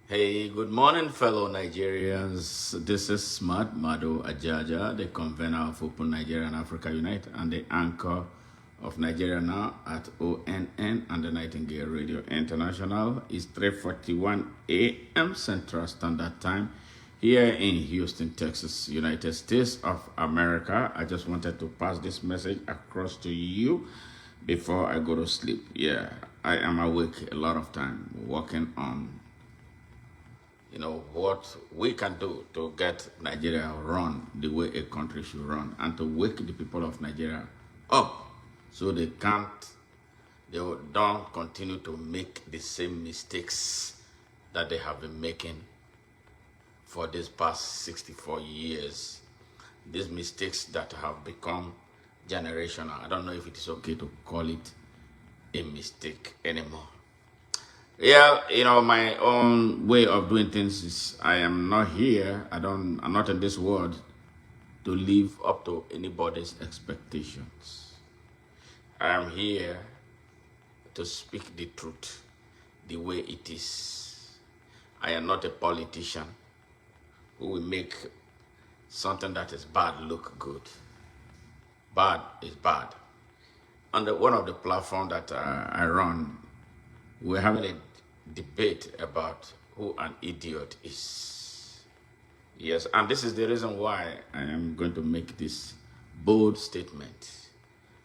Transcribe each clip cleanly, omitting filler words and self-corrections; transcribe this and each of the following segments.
Hey, good morning, fellow Nigerians. This is Madu, Ajaja, the convener of Open Nigeria and Africa Unite, and the anchor of Nigeria Now at ONN and the Nightingale Radio International. It's 3:41 a.m. Central Standard Time here in Houston, Texas, United States of America. I just wanted to pass this message across to you before I go to sleep. Yeah, I am awake a lot of time working on what we can do to get Nigeria run the way a country should run and to wake the people of Nigeria up so they don't continue to make the same mistakes that they have been making for these past 64 years. These mistakes that have become generational. I don't know if it is okay to call it a mistake anymore. Yeah, my own way of doing things is I am not here. I'm not in this world to live up to anybody's expectations. I am here to speak the truth the way it is. I am not a politician who will make something that is bad look good. Bad is bad. On one of the platforms that I run, we're having a debate about who an idiot is. Yes, and this is the reason why I am going to make this bold statement.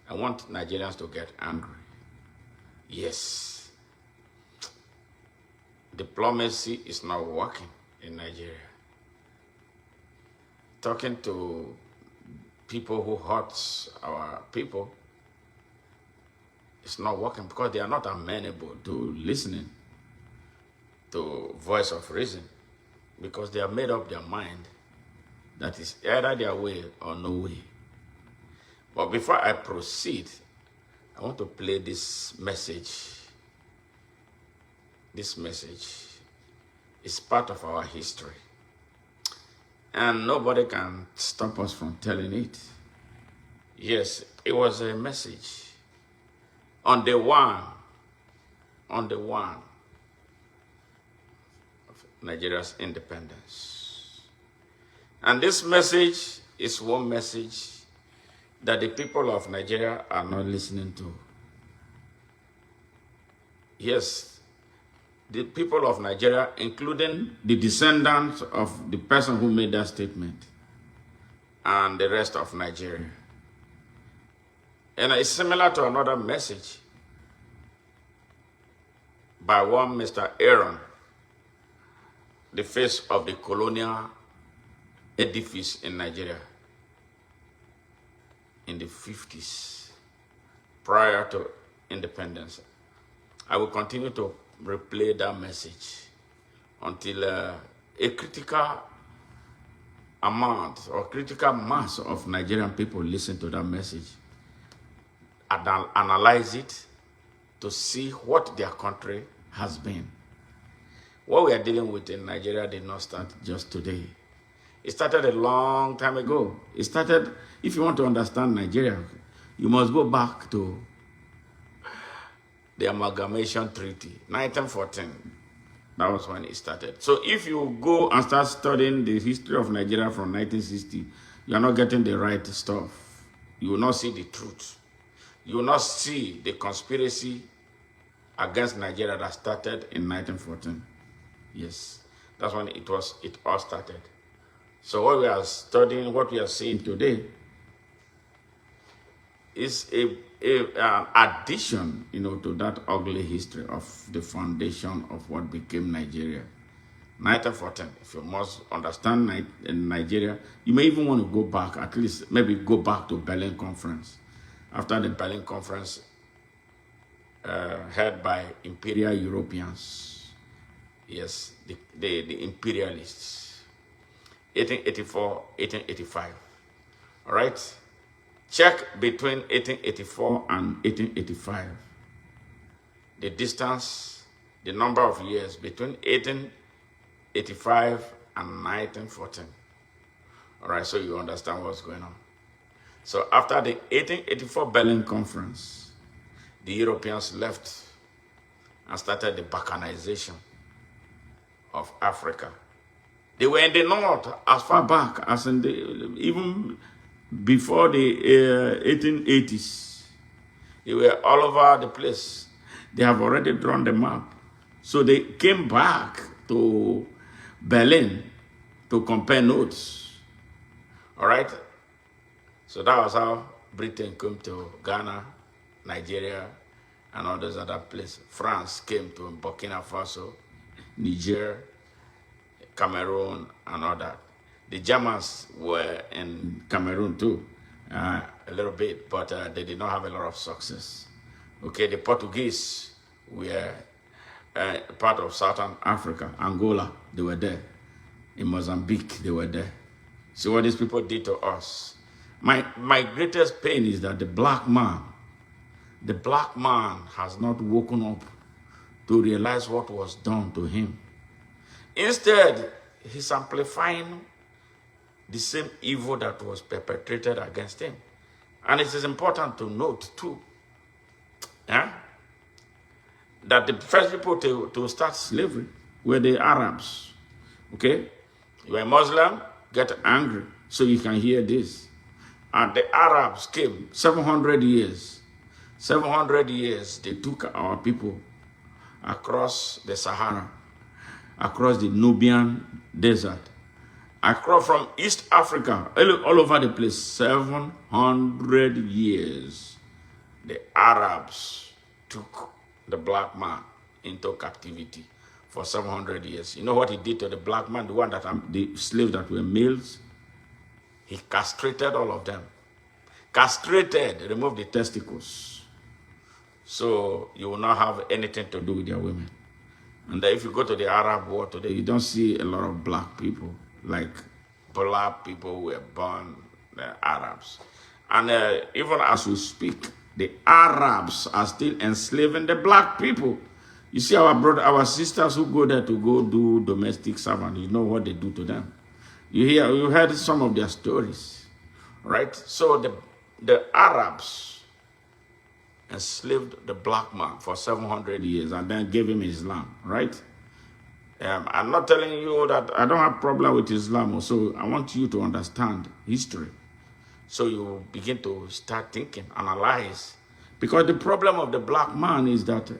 I want Nigerians to get angry. Yes, diplomacy is not working in Nigeria. Talking to people who hurt our people, it's not working because they are not amenable to listening to voice of reason, because they have made up their mind that is either their way or no way. But before I proceed, I want to play this message. This message is part of our history, and nobody can stop us from telling it. Yes, it was a message on the one of Nigeria's independence. And this message is one message that the people of Nigeria are not listening to. Yes, the people of Nigeria, including the descendants of the person who made that statement, and the rest of Nigeria. And it's similar to another message by one Mr. Aaron, the face of the colonial edifice in Nigeria in the 50s, prior to independence. I will continue to replay that message until a critical amount or critical mass of Nigerian people listen to that message and analyze it to see what their country has been. What we are dealing with in Nigeria did not start just today. It started a long time ago. It started, if you want to understand Nigeria, you must go back to the Amalgamation Treaty, 1914. That was when it started. So if you go and start studying the history of Nigeria from 1960, you are not getting the right stuff. You will not see the truth. You will not see the conspiracy against Nigeria that started in 1914. Yes, that's when it all started. So what we are studying, what we are seeing today, is an addition, to that ugly history of the foundation of what became Nigeria. 1914. If you must understand Nigeria, you may even want to go back, at least maybe go back to Berlin Conference. After the Berlin Conference, held by imperial Europeans, yes, the imperialists, 1884, 1885. All right? Check between 1884 and 1885. The distance, the number of years between 1885 and 1914. All right, so you understand what's going on. So after the 1884 Berlin Conference, the Europeans left and started the balkanization of Africa. They were in the north as far back as in even before the 1880s. They were all over the place. They have already drawn the map. So they came back to Berlin to compare notes. All right? So that was how Britain came to Ghana, Nigeria, and all those other places. France came to Burkina Faso, Niger, Cameroon, and all that. The Germans were in Cameroon too, a little bit, but they did not have a lot of success. Okay, the Portuguese were part of Southern Africa, Angola, they were there. In Mozambique, they were there. So what these people did to us. My greatest pain is that the black man has not woken up to realize what was done to him. Instead, he's amplifying the same evil that was perpetrated against him. And it is important to note too, that the first people to start slavery were the Arabs. Okay? You are a Muslim, get angry so you can hear this. And the Arabs came 700 years. 700 years they took our people across the Sahara, across the Nubian desert, across from East Africa, all over the place. 700 years. The Arabs took the black man into captivity for 700 years. You know what he did to the black man, the one that the slaves that were males? He castrated all of them. Castrated, removed the testicles. So you will not have anything to do with their women. And if you go to the Arab world today, you don't see a lot of black people, like black people who were born Arabs. And even as we speak, the Arabs are still enslaving the black people. You see our sisters who go there to go do domestic servant, you know what they do to them. You heard some of their stories, right? So the Arabs enslaved the black man for 700 years and then gave him Islam, right? I'm not telling you that I don't have problem with Islam, so I want you to understand history. So you begin to start thinking, analyze. Because the problem of the black man is that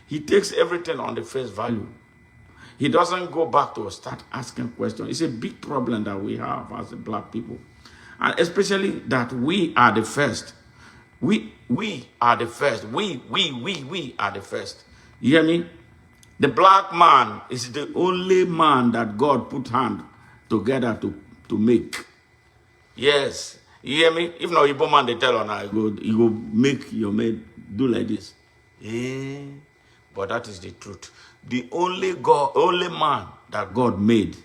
he takes everything on the face value. He doesn't go back to start asking questions. It's a big problem that we have as the black people. And especially that we are the first. We are the first. We are the first. You hear me? The black man is the only man that God put hand together to make. Yes. You hear me? If not, Igbo man, they tell on I go, you go make your maid do like this. But that is the truth. The only man that God made,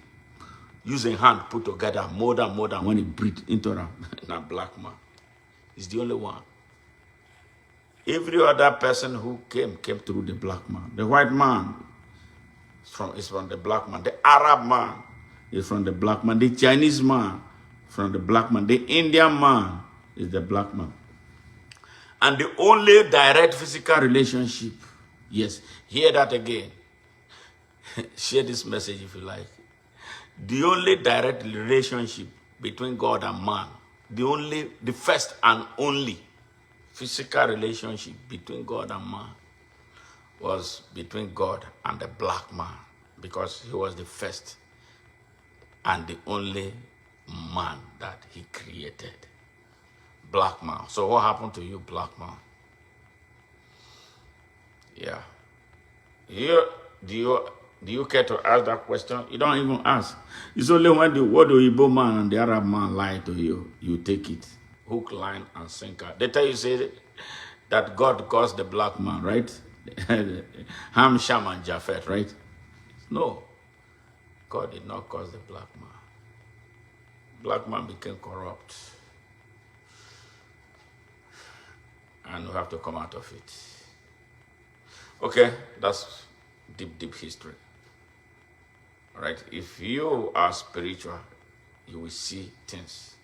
using hand put together more than when he breathed into a black man. Is the only one. Every other person who came through the black man. The white man is from the black man. The Arab man is from the black man. The Chinese man from the black man. The Indian man is the black man. And the only direct physical relationship, yes, hear that again. Share this message if you like. The only direct relationship between God and man, the first and only physical relationship between God and man was between God and the black man, because he was the first and the only man that he created. Black man. So what happened to you, black man? Yeah. Do you care to ask that question? You don't even ask. It's only when the Igbo man and the Arab man lie to you, you take it. Hook, line, and sinker. They tell you, say that God caused the black man, right? Ham, Sham, and Japheth, right? No. God did not cause the black man. Black man became corrupt. And we have to come out of it. Okay, that's deep history. All right, if you are spiritual, you will see things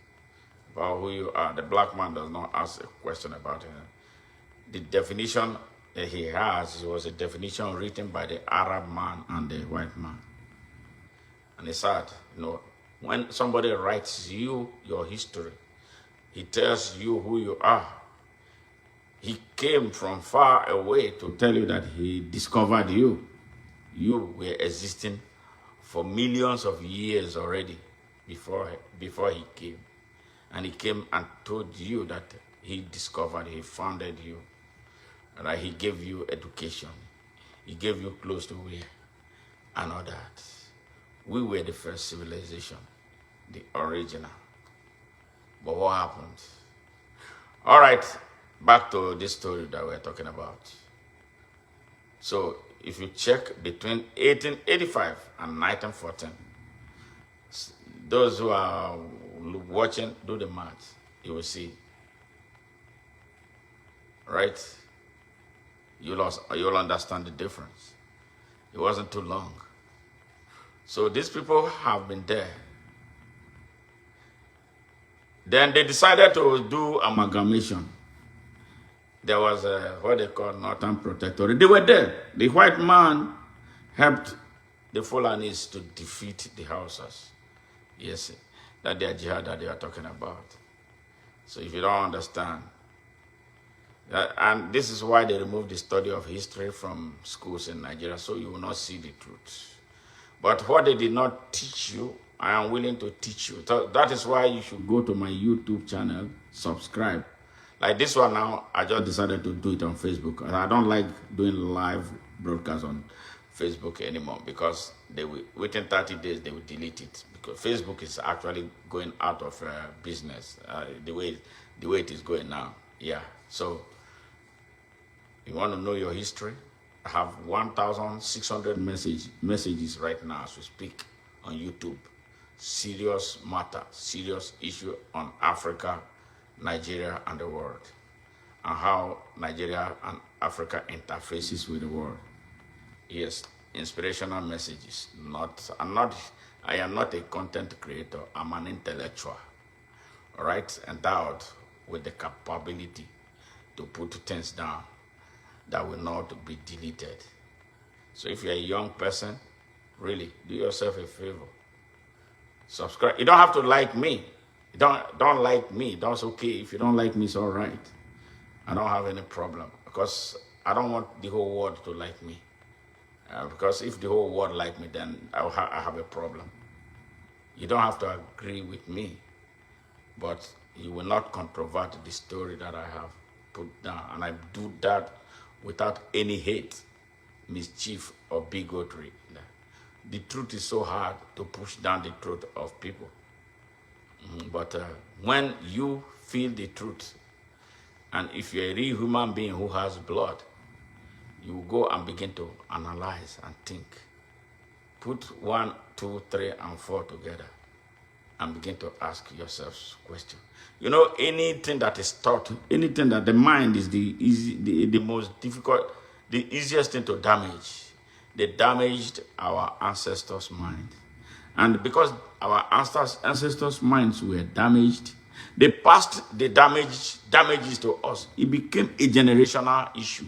about who you are. The black man does not ask a question about him. The definition that he has was a definition written by the Arab man and the white man. And it's sad, when somebody writes you your history, he tells you who you are. He came from far away to tell you that he discovered you. You were existing for millions of years already before he came. And he came and told you that he discovered, he founded you. Right? He gave you education. He gave you clothes to wear and all that. We were the first civilization, the original. But what happened? All right, back to this story that we're talking about. So if you check between 1885 and 1914, those who are watching, do the math, you will see. Right? You'll understand the difference. It wasn't too long. So these people have been there. Then they decided to do amalgamation. There was what they call Northern Protectorate. They were there. The white man helped the Fulanis to defeat the Hausas. Yes, that's the Ajaja that they are talking about. So if you don't understand, and this is why they removed the study of history from schools in Nigeria, so you will not see the truth. But what they did not teach you, I am willing to teach you. So that is why you should go to my YouTube channel, subscribe. Like this one now, I just decided to do it on Facebook. And I don't like doing live broadcasts on Facebook anymore because within 30 days, they will delete it. Because Facebook is actually going out of business the way it is going now. Yeah, so you want to know your history? I have 1,600 messages right now as we speak on YouTube. Serious matter, serious issue on Africa, Nigeria, and the world, and how Nigeria and Africa interfaces with the world. Yes, inspirational messages. I am not a content creator. I'm an intellectual. All right, endowed with the capability to put things down that will not be deleted. So if you're a young person, really do yourself a favor. Subscribe. You don't have to like me. You don't like me. That's okay. If you don't like me, it's all right. I don't have any problem because I don't want the whole world to like me. Because if the whole world like me, then I have a problem. You don't have to agree with me, but you will not controvert the story that I have put down. And I do that without any hate, mischief, or bigotry. The truth is so hard to push down the truth of people. But when you feel the truth, and if you're a real human being who has blood, you go and begin to analyze and think. Put 1, 2, 3, and 4 together and begin to ask yourselves questions. Anything that is taught, anything that the mind is the most difficult, the easiest thing to damage. They damaged our ancestors' mind. And because our ancestors' minds were damaged, they passed the damages to us. It became a generational issue.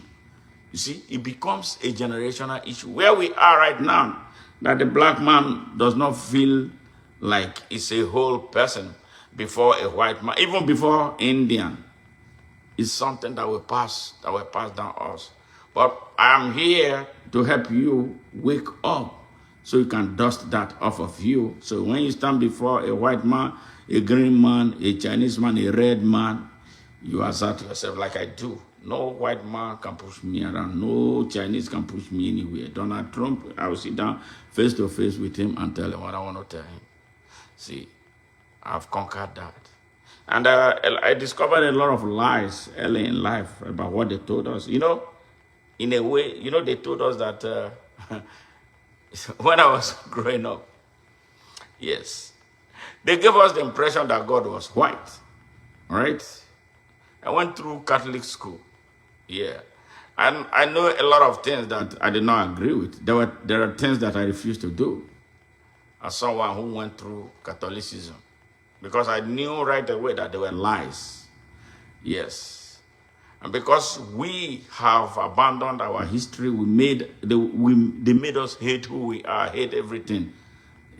You see, it becomes a generational issue. Where we are right now, that the black man does not feel like it's a whole person before a white man, even before Indian, is something that will pass down us. But I am here to help you wake up so you can dust that off of you. So when you stand before a white man, a green man, a Chinese man, a red man, you assert yourself like I do. No white man can push me around. No Chinese can push me anywhere. Donald Trump, I will sit down face to face with him and tell him what I want to tell him. See, I've conquered that. And I discovered a lot of lies early in life about what they told us. In a way, they told us that when I was growing up, yes, they gave us the impression that God was white, right? I went through Catholic school, yeah. And I know a lot of things that I did not agree with. There are things that I refused to do as someone who went through Catholicism, because I knew right away that they were lies, yes. And because we have abandoned our history, they made us hate who we are, hate everything.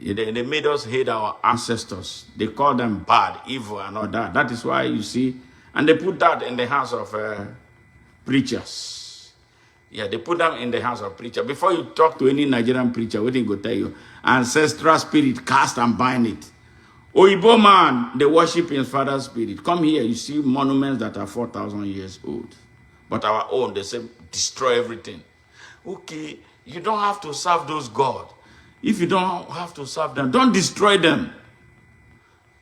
They made us hate our ancestors. They call them bad, evil, and all that. That is why you see, and they put that in the hands of preachers. Yeah, they put them in the hands of preachers. Before you talk to any Nigerian preacher, what they go tell you? Ancestral spirit, cast and bind it. Oyibo man, they worship his father's spirit. Come here, you see monuments that are 4,000 years old. But our own, they say, destroy everything. Okay, you don't have to serve those gods. If you don't have to serve them, don't destroy them.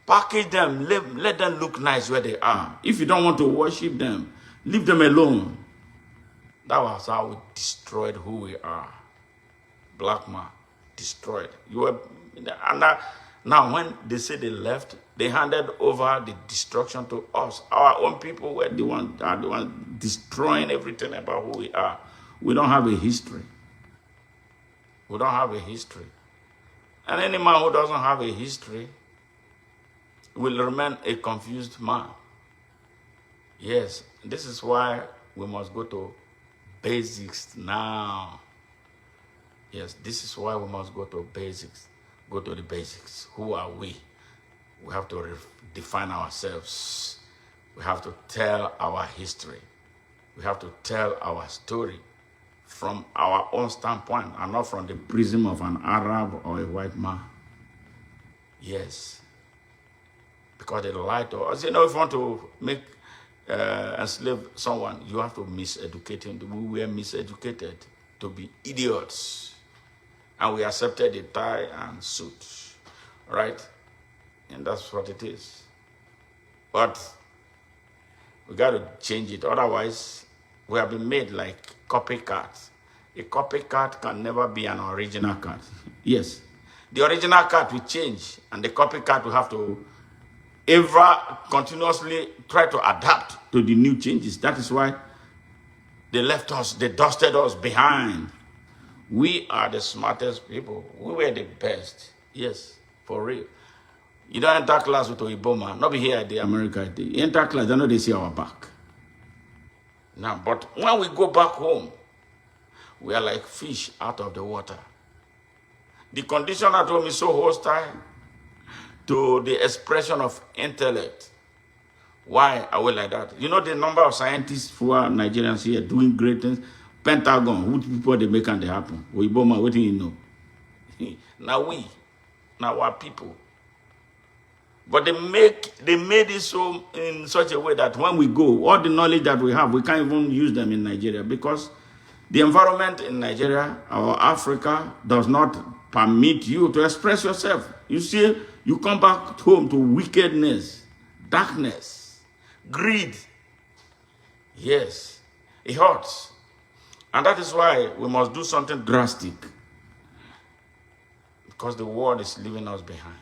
Package them, let them look nice where they are. If you don't want to worship them, leave them alone. That was how we destroyed who we are. Black man, destroyed. You were, and now when they say they left, they handed over the destruction to us. Our own people were the ones destroying everything about who we are. We don't have a history. We don't have a history. And any man who doesn't have a history will remain a confused man. Yes, this is why we must go to basics now. Yes, this is why we must go to basics. Go to the basics. Who are we? We have to define ourselves. We have to tell our history. We have to tell our story from our own standpoint and not from the prism of an Arab or a white man. Yes. Because they lie to us. You know, if you want to make enslave someone, you have to miseducate him. We were miseducated to be idiots. And we accepted a tie and suit. Right? And that's what it is. But we got to change it. Otherwise, we have been made like copycats. A copycat can never be an original cat. Yes. The original cat will change, and the copycat will have to ever continuously try to adapt to the new changes. That is why they left us, they dusted us behind. We are the smartest people. We were the best. Yes, for real. You don't enter class with Oyibo man. Not be here at the America. You enter class, they know they see our back. Now, but when we go back home, we are like fish out of the water. The condition at home is so hostile to the expression of intellect. Why are we like that? You know the number of scientists who are Nigerians here doing great things? Pentagon, which people they make and they happen. Oiboma, what do you know? Now our people. But they made it so in such a way that when we go, all the knowledge that we have, we can't even use them in Nigeria because the environment in Nigeria or Africa does not permit you to express yourself. You see, you come back home to wickedness, darkness, greed. Yes, it hurts. And that is why we must do something drastic. Because the world is leaving us behind.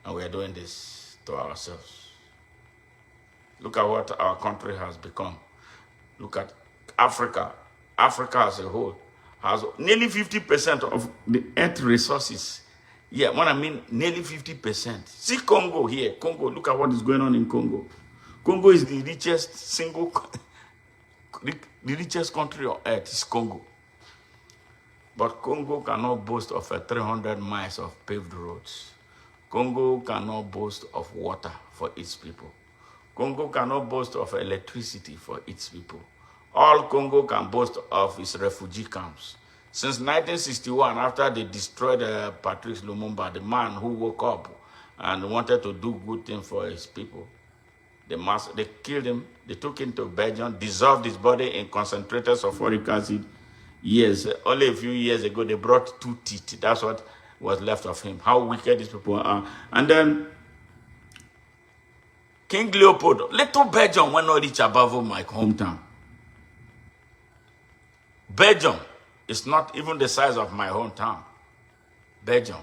And we are doing this to ourselves. Look at what our country has become. Look at Africa. Africa as a whole has nearly 50% of the earth resources. Yeah, when I mean nearly 50%. See Congo here. Congo, look at what is going on in Congo. Congo is the richest the richest country on earth is Congo. But Congo cannot boast of 300 miles of paved roads. Congo cannot boast of water for its people. Congo cannot boast of electricity for its people. All Congo can boast of is refugee camps. Since 1961, after they destroyed Patrice Lumumba, the man who woke up and wanted to do good things for his people, they killed him, they took him to Belgium, dissolved his body in concentrated sulfuric acid. Yes, only a few years ago, they brought 2 teeth. That's what was left of him. How wicked these people are. And then King Leopold, little Belgium will not reach above my hometown. Belgium is not even the size of my hometown. Belgium.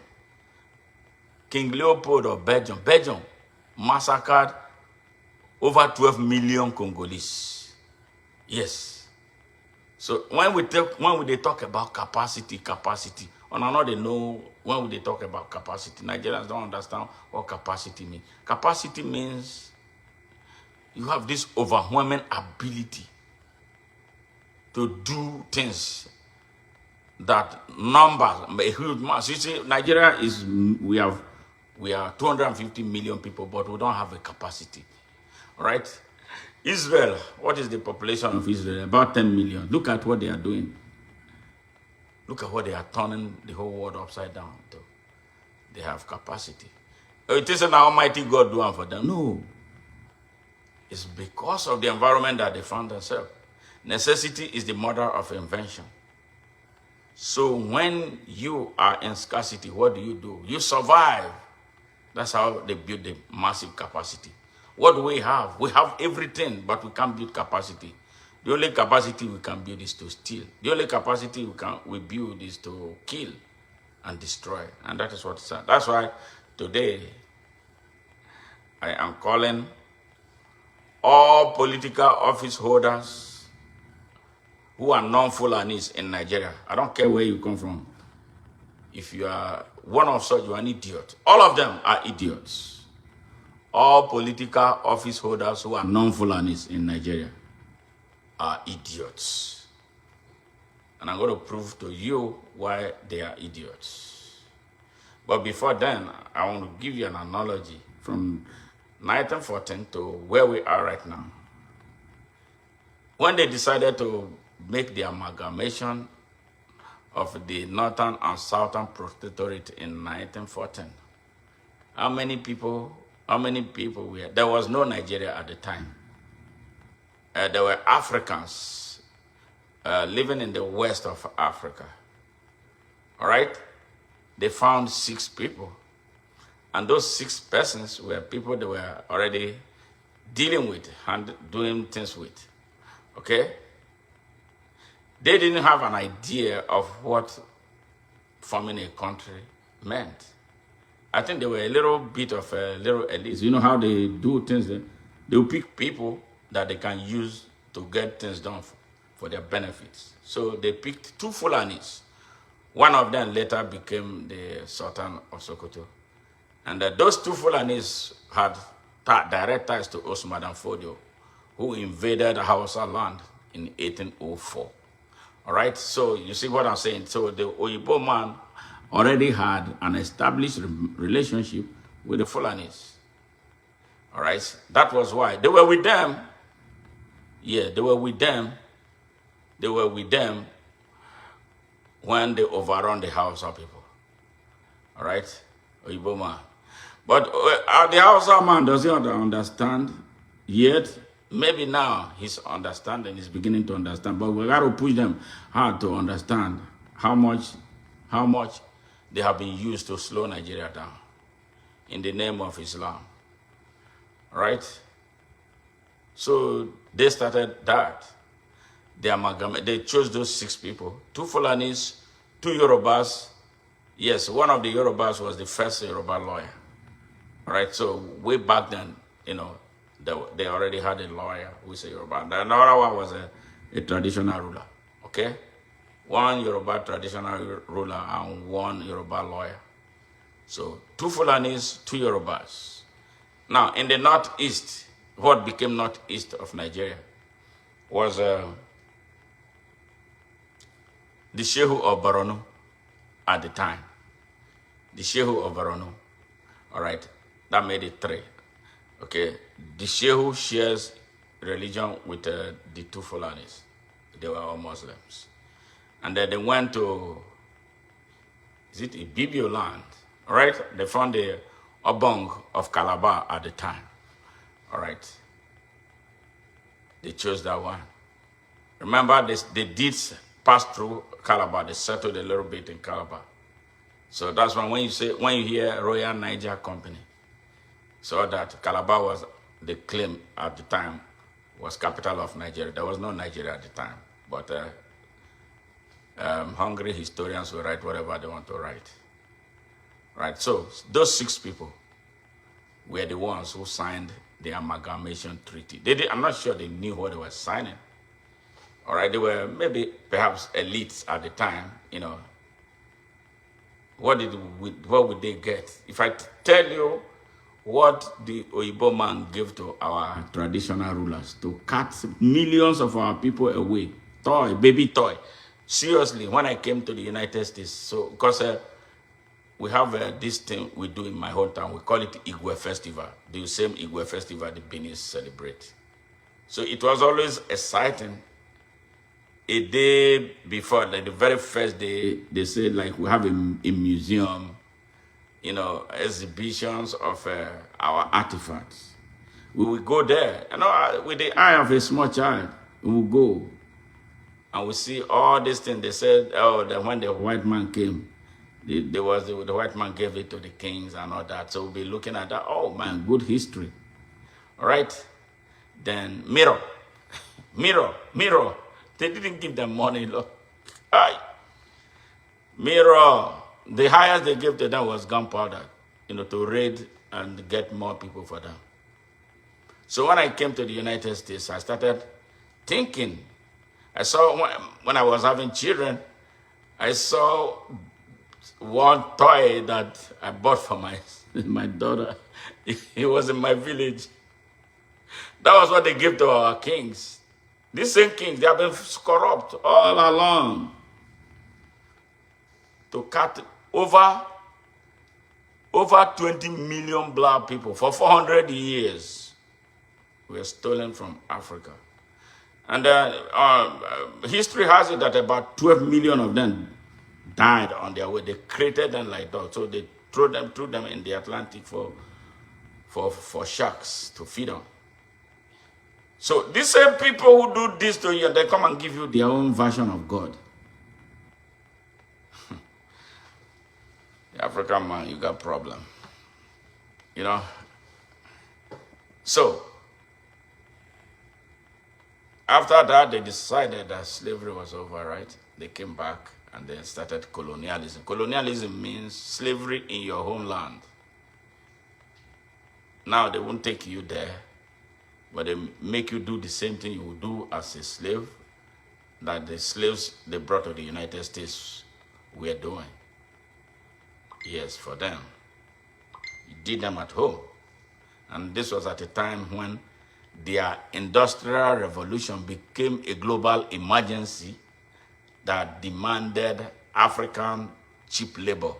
King Leopold of Belgium. Belgium massacred over 12 million Congolese. Yes. So when they talk about capacity, and I know they know when they talk about capacity. Nigerians don't understand what capacity means. Capacity means you have this overwhelming ability to do things that numbers, a huge mass. You see, Nigeria is, we are 250 million people, but we don't have a capacity, right? Israel, what is the population of Israel? About 10 million. Look at what they are doing. Look at what they are turning the whole world upside down to. They have capacity. It isn't Almighty God doing for them. No. It's because of the environment that they found themselves. Necessity is the mother of invention. So when you are in scarcity, what do? You survive. That's how they build the massive capacity. What do we have? We have everything, but we can't build capacity. The only capacity we can build is to steal. The only capacity we build is to kill and destroy. And that is what it's at. That's why today I am calling all political office holders who are non-Fulanis in Nigeria. I don't care where you come from. If you are one of such, you are an idiot. All of them are idiots. All political office holders who are non-Fulanis in Nigeria are idiots. And I'm going to prove to you why they are idiots. But before then, I want to give you an analogy from 1914 to where we are right now. When they decided to make the amalgamation of the Northern and Southern Protectorate in 1914, how many people were? There was no Nigeria at the time. There were Africans living in the west of Africa. All right? They found 6 people. And those 6 persons were people they were already dealing with and doing things with. Okay? They didn't have an idea of what forming a country meant. I think they were a little bit of a little elite. You know how they do things? They will pick people that they can use to get things done for their benefits. So they picked 2 Fulanis. One of them later became the Sultan of Sokoto. And those 2 Fulanis had direct ties to Osman Dan Fodio, who invaded Hausa land in 1804. All right? So you see what I'm saying? So the Oyibo man already had an established relationship with the Fulanis. All right? That was why. They were with them. Yeah, they were with them. They were with them when they overrun the Hausa people. All right? Oyibo man. But the Hausa man doesn't understand yet. Maybe now he's understanding, he's beginning to understand. But we got to push them hard to understand how much they have been used to slow Nigeria down in the name of Islam. Right? So they started that. They chose those 6 people. 2 Fulanis, 2 Yorubas. Yes, one of the Yorubas was the first Yoruba lawyer. All right? So way back then, you know, they already had a lawyer who is a Yoruba. Another one was a traditional ruler. Okay? 1 Yoruba traditional ruler and 1 Yoruba lawyer. So 2 Fulanis, 2 Yorubas. Now, in the northeast, what became northeast of Nigeria was the Shehu of Borno at the time. The Shehu of Borno. All right, that made it 3. Okay, the Shehu shares religion with the 2 Fulanis. They were all Muslims. And then they went to, is it Ibibio land? All right, they found the Obong of Calabar at the time. All right, they chose that one. Remember, they did pass through Calabar. They settled a little bit in Calabar. So that's when you hear Royal Niger Company, so that Calabar was the claim at the time was capital of Nigeria. There was no Nigeria at the time, but hungry historians will write whatever they want to write. Right. So those 6 people were the ones who signed the amalgamation treaty. I'm not sure they knew what they were signing. All right, they were maybe perhaps elites at the time, you know. What would they get? If I tell you what the Oyibo man gave to our traditional rulers to cut millions of our people away, baby toy, Seriously, when I came to the United States, so because we have this thing we do in my hometown, we call it Igwe Festival, the same Igwe Festival the Benin celebrate. So it was always exciting. A day before, like the very first day, they said like we have a museum, you know, exhibitions of our artifacts. We will go there, you know, with the eye of a small child. We will go and we see all these things. They said, oh, that when the white man came, the white man gave it to the kings and all that. So we'll be looking at that. Oh man, good history. All right. Then mirror. They didn't give them money. Look. Aye. Mirror. The highest they gave to them was gunpowder, you know, to raid and get more people for them. So when I came to the United States, I started thinking. I saw when I was having children, I saw one toy that I bought for my daughter. It was in my village. That was what they give to our kings. These same kings, they have been corrupt all along to cut over 20 million black people for 400 years were stolen from Africa. And history has it that about 12 million of them died on their way. They created them like dogs. So they threw them in the Atlantic for sharks to feed on. So these same people who do this to you, they come and give you their own version of God. The African man, you got problem. You know? So, after that, they decided that slavery was over, right? They came back and then started colonialism. Colonialism means slavery in your homeland. Now they won't take you there, but they make you do the same thing you would do as a slave that the slaves they brought to the United States were doing. Yes, for them. You did them at home. And this was at a time when their industrial revolution became a global emergency that demanded African cheap labor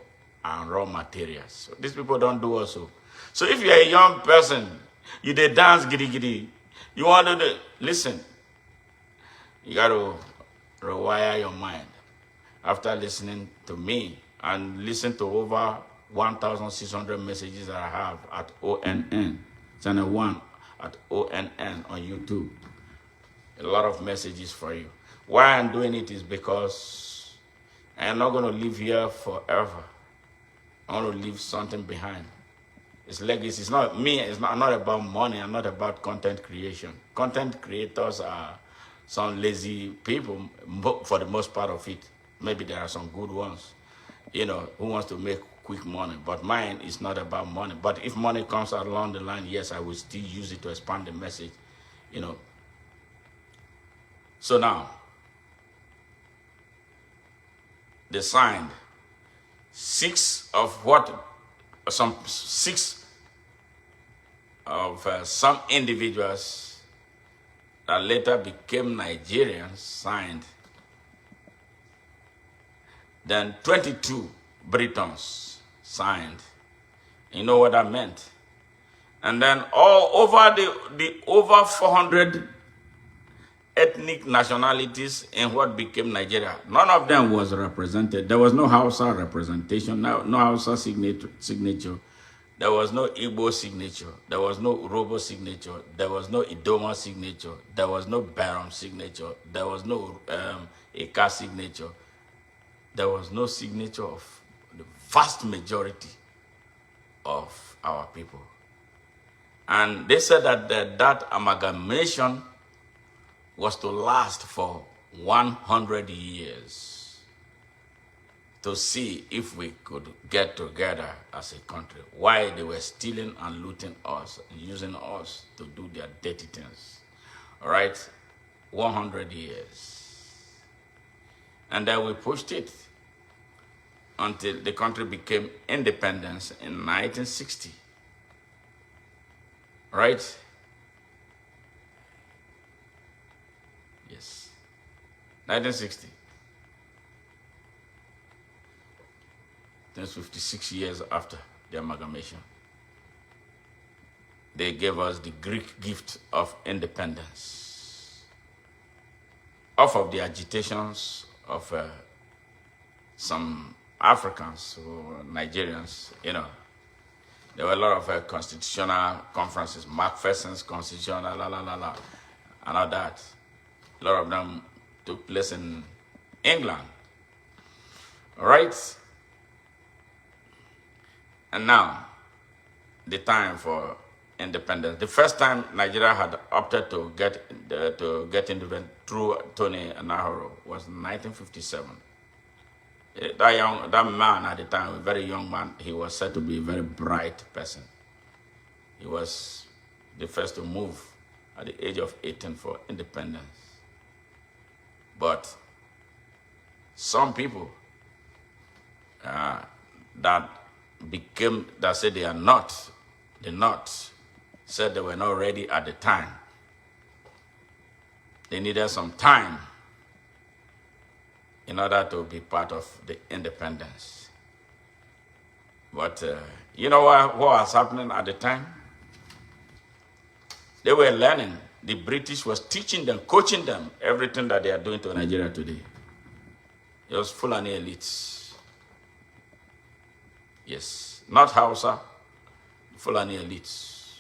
and raw materials. So these people don't do also. So if you're a young person, you dey dance giddy giddy, you want to listen, you got to rewire your mind after listening to me and listen to over 1,600 messages that I have at ONN, channel 1 at ONN on YouTube. A lot of messages for you. Why I'm doing it is because I am not going to live here forever. I want to leave something behind. It's legacy. It's not me. It's not about money. I'm not about content creation. Content creators are some lazy people for the most part of it. Maybe there are some good ones, you know, who wants to make quick money. But mine is not about money. But if money comes along the line, yes, I will still use it to expand the message, you know. So now, they signed six of some individuals that later became Nigerians signed. Then 22 Britons signed. You know what that meant? And then all over the over 400 ethnic nationalities in what became Nigeria, none of them was represented. There was no Hausa representation, no Hausa signature. There was no Igbo signature. There was no Urobo signature. There was no Idoma signature. There was no Baram signature. There was no Eka signature. There was no signature of the vast majority of our people. And they said that that amalgamation was to last for 100 years to see if we could get together as a country. Why they were stealing and looting us and using us to do their dirty things. All right? 100 years. And then we pushed it until the country became independence in 1960. Right? Yes. 1960. That's 56 years after the amalgamation. They gave us the Greek gift of independence. Off of the agitations of some Africans or Nigerians, you know, there were a lot of constitutional conferences, Macpherson's constitutional, and all that. A lot of them took place in England. All right? And now, the time for independence. The first time Nigeria had opted to get independent through Tony Nahoro was in 1957. That man at the time, a very young man, he was said to be a very bright person. He was the first to move at the age of 18 for independence. But some people that said they are not, said they were not ready at the time. They needed some time in order to be part of the independence. But you know what was happening at the time? They were learning. The British was teaching them, coaching them, everything that they are doing to Nigeria today. It was Fulani elites. Yes, not Hausa, Fulani elites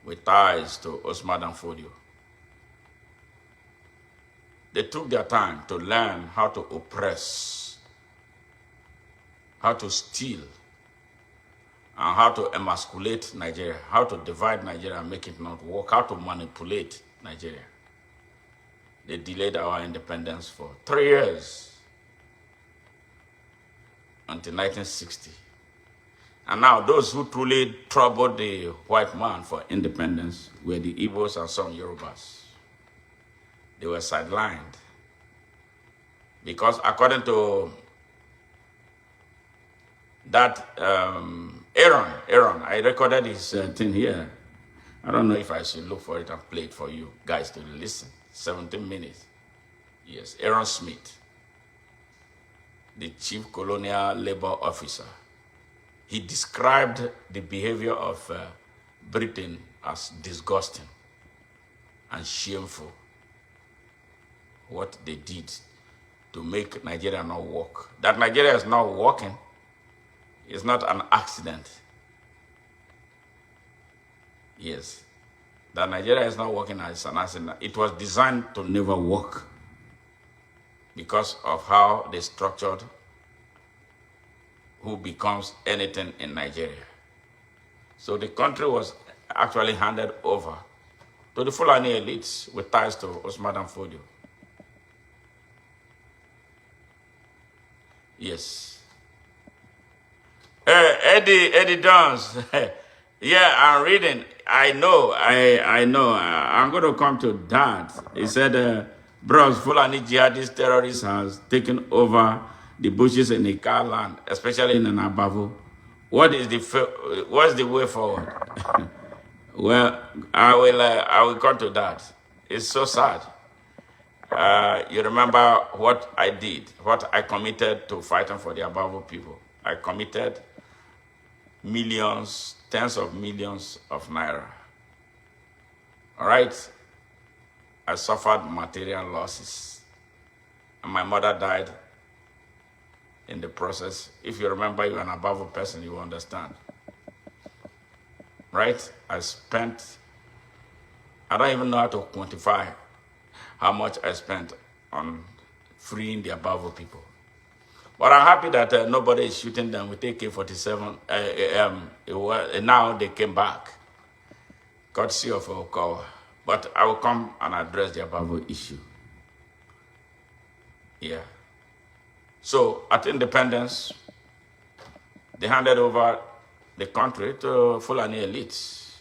with ties to Osman and Fodio. They took their time to learn how to oppress, how to steal, and how to emasculate Nigeria, how to divide Nigeria and make it not work, how to manipulate Nigeria. They delayed our independence for 3 years until 1960. And now those who truly troubled the white man for independence were the Igbos and some Yorubas. They were sidelined. Because according to that Aaron, I recorded his thing here. I don't know if I should look for it and play it for you guys to listen. 17 minutes. Yes, Aaron Smith, the chief colonial labor officer. He described the behavior of Britain as disgusting and shameful. What they did to make Nigeria not work. That Nigeria is not working is not an accident. Yes. That Nigeria is not working as an accident. It was designed to never work because of how they structured who becomes anything in Nigeria. So the country was actually handed over to the Fulani elites with ties to Osman and Fodio. Yes. Eddie Dons. Yeah, I'm reading. I know. I'm going to come to that. He said, bros, Fulani jihadist terrorists has taken over the bushes in the Ika land, especially in Anabavo. What's the way forward? Well, I will come to that. It's so sad. You remember what I did, what I committed to fighting for the Abavo people. I committed millions, tens of millions of naira. All right? I suffered material losses. And my mother died in the process. If you remember, you're an Abavo person, you understand. Right? I don't even know how to quantify how much I spent on freeing the Abavo people. But I'm happy that nobody is shooting them with AK-47. Now they came back, courtesy of Okawa. But I will come and address the Abavo issue. Yeah. So at independence, they handed over the country to Fulani elites.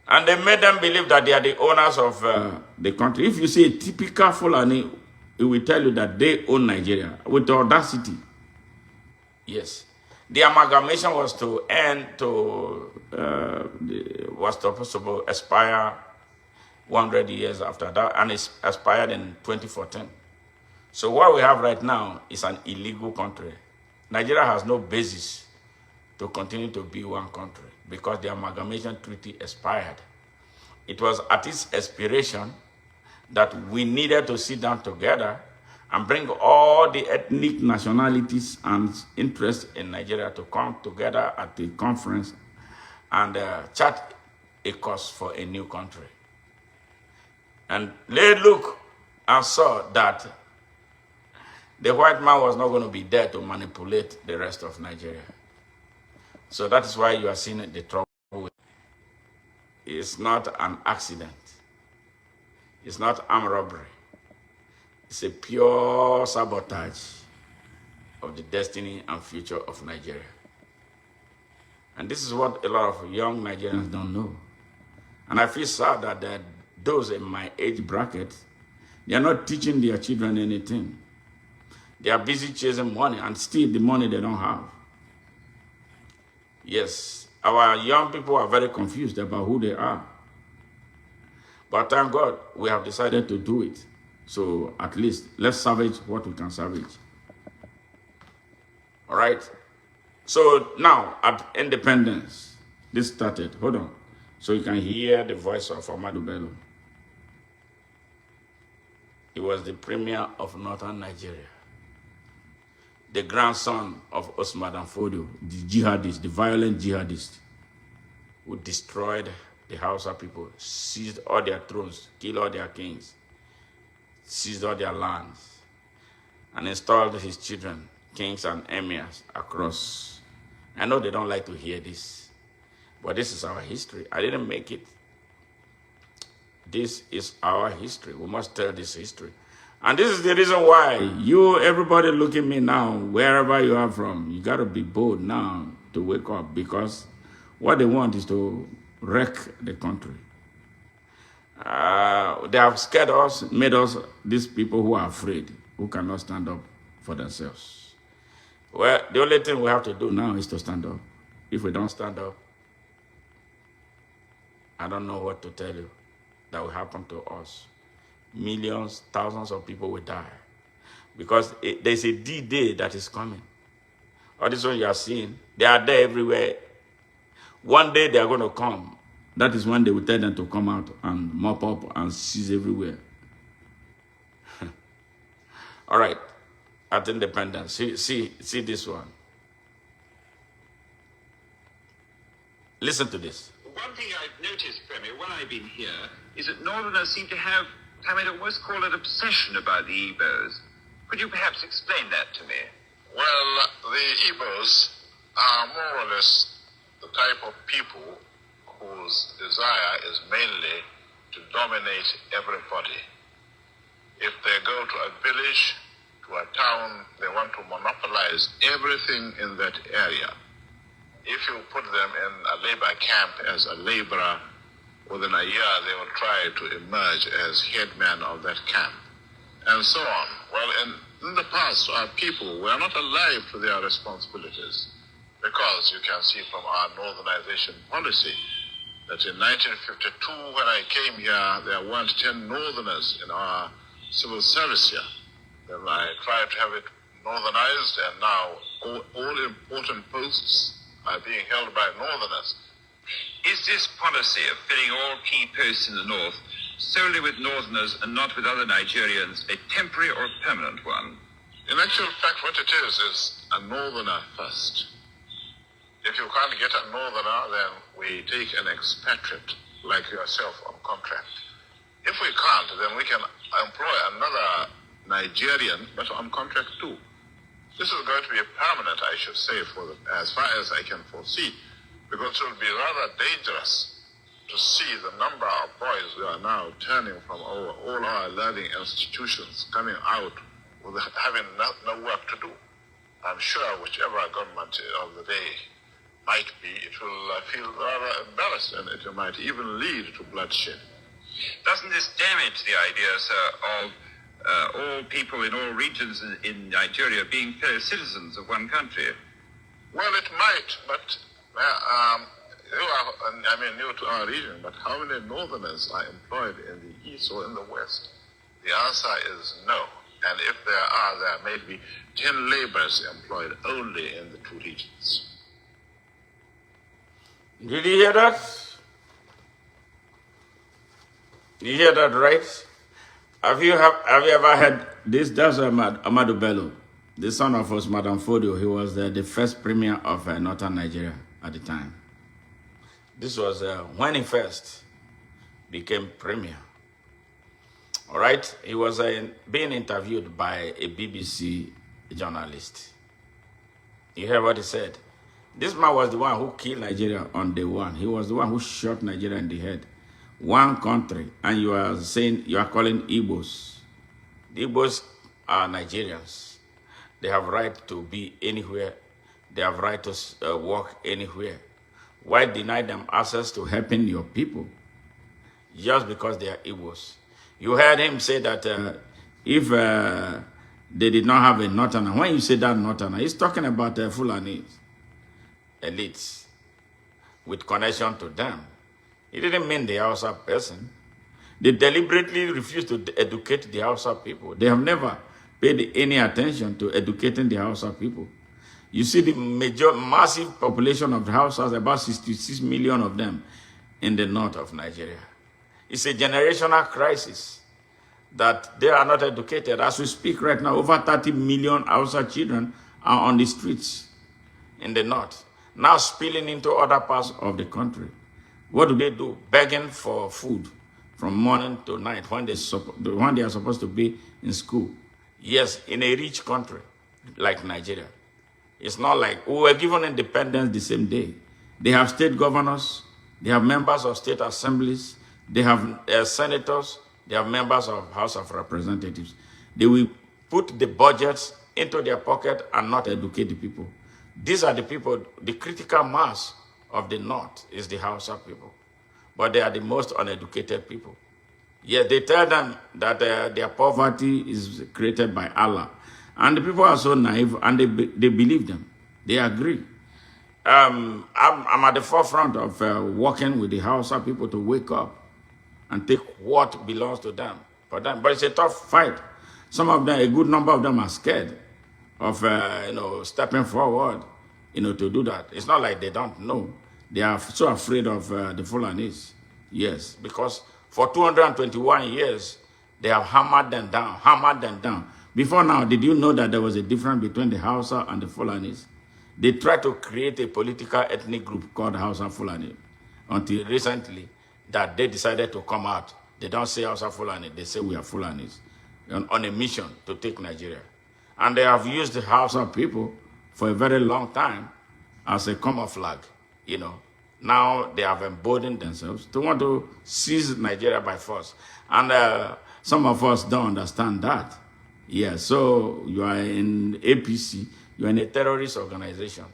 And they made them believe that they are the owners of the country. If you see a typical Fulani, it will tell you that they own Nigeria with audacity. Yes. The amalgamation was to was supposed to expire 100 years after that, and it expired in 2014. So what we have right now is an illegal country. Nigeria has no basis to continue to be one country because the amalgamation treaty expired. It was at its expiration that we needed to sit down together and bring all the ethnic nationalities and interests in Nigeria to come together at the conference and chart a course for a new country. And they looked and saw that the white man was not going to be there to manipulate the rest of Nigeria. So that is why you are seeing the trouble. It's not an accident. It's not armed robbery. It's a pure sabotage of the destiny and future of Nigeria. And this is what a lot of young Nigerians don't know. And I feel sad that those in my age bracket, they are not teaching their children anything. They are busy chasing money and steal the money they don't have. Yes, our young people are very confused about who they are. But thank God, we have decided to do it. So at least, let's salvage what we can salvage. All right? So now, at independence, this started. Hold on. So you can hear the voice of Madu Bello. He was the premier of northern Nigeria. The grandson of Osman Dan Fodio, the jihadist, the violent jihadist, who destroyed the Hausa people, seized all their thrones, killed all their kings, seized all their lands, and installed his children, kings and emirs, across. I know they don't like to hear this, but this is our history. I didn't make it. This is our history. We must tell this history. And this is the reason why everybody look at me now, wherever you are from, you got to be bold now to wake up, because what they want is to wreck the country. They have scared us, made us these people who are afraid, who cannot stand up for themselves. Well, the only thing we have to do now is to stand up. If we don't stand up, I don't know what to tell you that will happen to us. Millions, thousands of people will die. Because there's a D-Day that is coming. All this one you are seeing, they are there everywhere. One day they are going to come. That is when they will tell them to come out and mop up and seize everywhere. All right. At independence. See this one. Listen to this. One thing I've noticed, Premier, when I've been here, is that Northerners seem to have, I might almost call it obsession about the Igbos. Could you perhaps explain that to me? Well, the Igbos are more or less the type of people whose desire is mainly to dominate everybody. If they go to a village, to a town, they want to monopolize everything in that area. If you put them in a labor camp as a laborer, within a year they will try to emerge as headman of that camp, and so on. Well, in the past, our people were not alive to their responsibilities, because you can see from our northernization policy that in 1952, when I came here, there weren't 10 northerners in our civil service here. Then I tried to have it northernized, and now all important posts are being held by northerners. Is this policy of filling all key posts in the north solely with northerners and not with other Nigerians a temporary or permanent one? In actual fact, what it is a northerner first. If you can't get a northerner, then we take an expatriate like yourself on contract. If we can't, then we can employ another Nigerian, but on contract too. This is going to be permanent, I should say, as far as I can foresee, because it will be rather dangerous to see the number of boys who are now turning from all our learning institutions, coming out with having no work to do. I'm sure whichever government of the day might be, it will feel rather embarrassed, and it might even lead to bloodshed. Doesn't this damage the idea, sir, of all people in all regions in Nigeria being fellow citizens of one country? Well, it might, but you are, new to our region, but how many northerners are employed in the east or in the west? The answer is no. And if there may be 10 laborers employed only in the two regions. Did you hear that? You hear that, right? Have you ever heard this? That's Madu Bello, the son of Madam Fodio. He was the first premier of northern Nigeria at the time. This was when he first became premier. All right, he was being interviewed by a BBC journalist. You hear what he said? This man was the one who killed Nigeria on day one. He was the one who shot Nigeria in the head. One country, and you are calling Igbos. The Igbos are Nigerians. They have right to be anywhere. They have right to work anywhere. Why deny them access to helping your people? Just because they are Igbos. You heard him say that if they did not have a northerner, when you say that northerner, he's talking about Fulani elites with connection to them. He didn't mean the Hausa person. They deliberately refused to educate the Hausa people. They have never paid any attention to educating the Hausa people. You see the massive population of the Hausas, about 66 million of them in the north of Nigeria. It's a generational crisis that they are not educated. As we speak right now, over 30 million Hausa children are on the streets in the north, now spilling into other parts of the country. What do? Begging for food from morning to night when they are supposed to be in school. Yes, in a rich country like Nigeria. It's not like we were given independence the same day. They have state governors, they have members of state assemblies, they have senators, they have members of House of Representatives. They will put the budgets into their pocket and not educate the people. These are the people, the critical mass of the north is the Hausa people. But they are the most uneducated people. Yet they tell them that their poverty is created by Allah. And the people are so naive and they believe them. They agree. I'm at the forefront of working with the Hausa people to wake up and take what belongs to them. But it's a tough fight. Some of them, a good number of them are scared of stepping forward, to do that. It's not like they don't know. They are so afraid of the Fulanis. Yes, because for 221 years, they have hammered them down. Before now, did you know that there was a difference between the Hausa and the Fulanis? They tried to create a political ethnic group called Hausa Fulani until recently that they decided to come out. They don't say Hausa Fulani, they say we are Fulanis on a mission to take Nigeria. And they have used the Hausa people for a very long time as a camouflage, Now they have emboldened themselves to want to seize Nigeria by force. And some of us don't understand that. Yeah, so you are in APC, you are in a terrorist organization.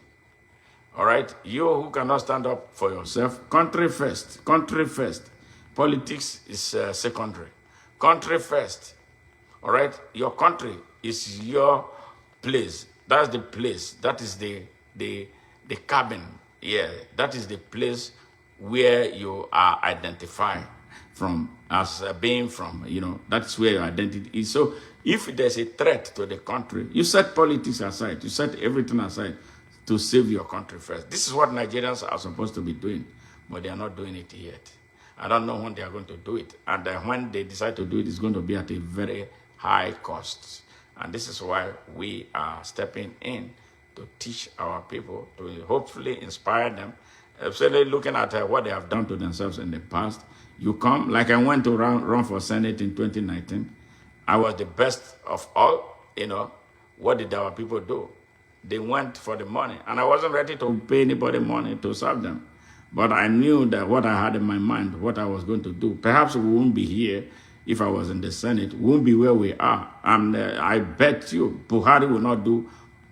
All right? You who cannot stand up for yourself, country first. Politics is secondary. Country first. All right? Your country is your place. That's the place. That is the cabin. Yeah, that is the place where you are identified from as being from, that's where your identity is. So if there's a threat to the country, you set politics aside, you set everything aside to save your country first. This is what Nigerians are supposed to be doing, but they are not doing it yet. I don't know when they are going to do it. And when they decide to do it, it's going to be at a very high cost. And this is why we are stepping in to teach our people, to hopefully inspire them, especially looking at what they have done to themselves in the past. You come, like I went to run for Senate in 2019. I was the best of all, What did our people do? They went for the money, and I wasn't ready to pay anybody money to serve them. But I knew that what I had in my mind, what I was going to do, perhaps we wouldn't be here if I was in the Senate. We wouldn't be where we are. And I bet you, Buhari will not do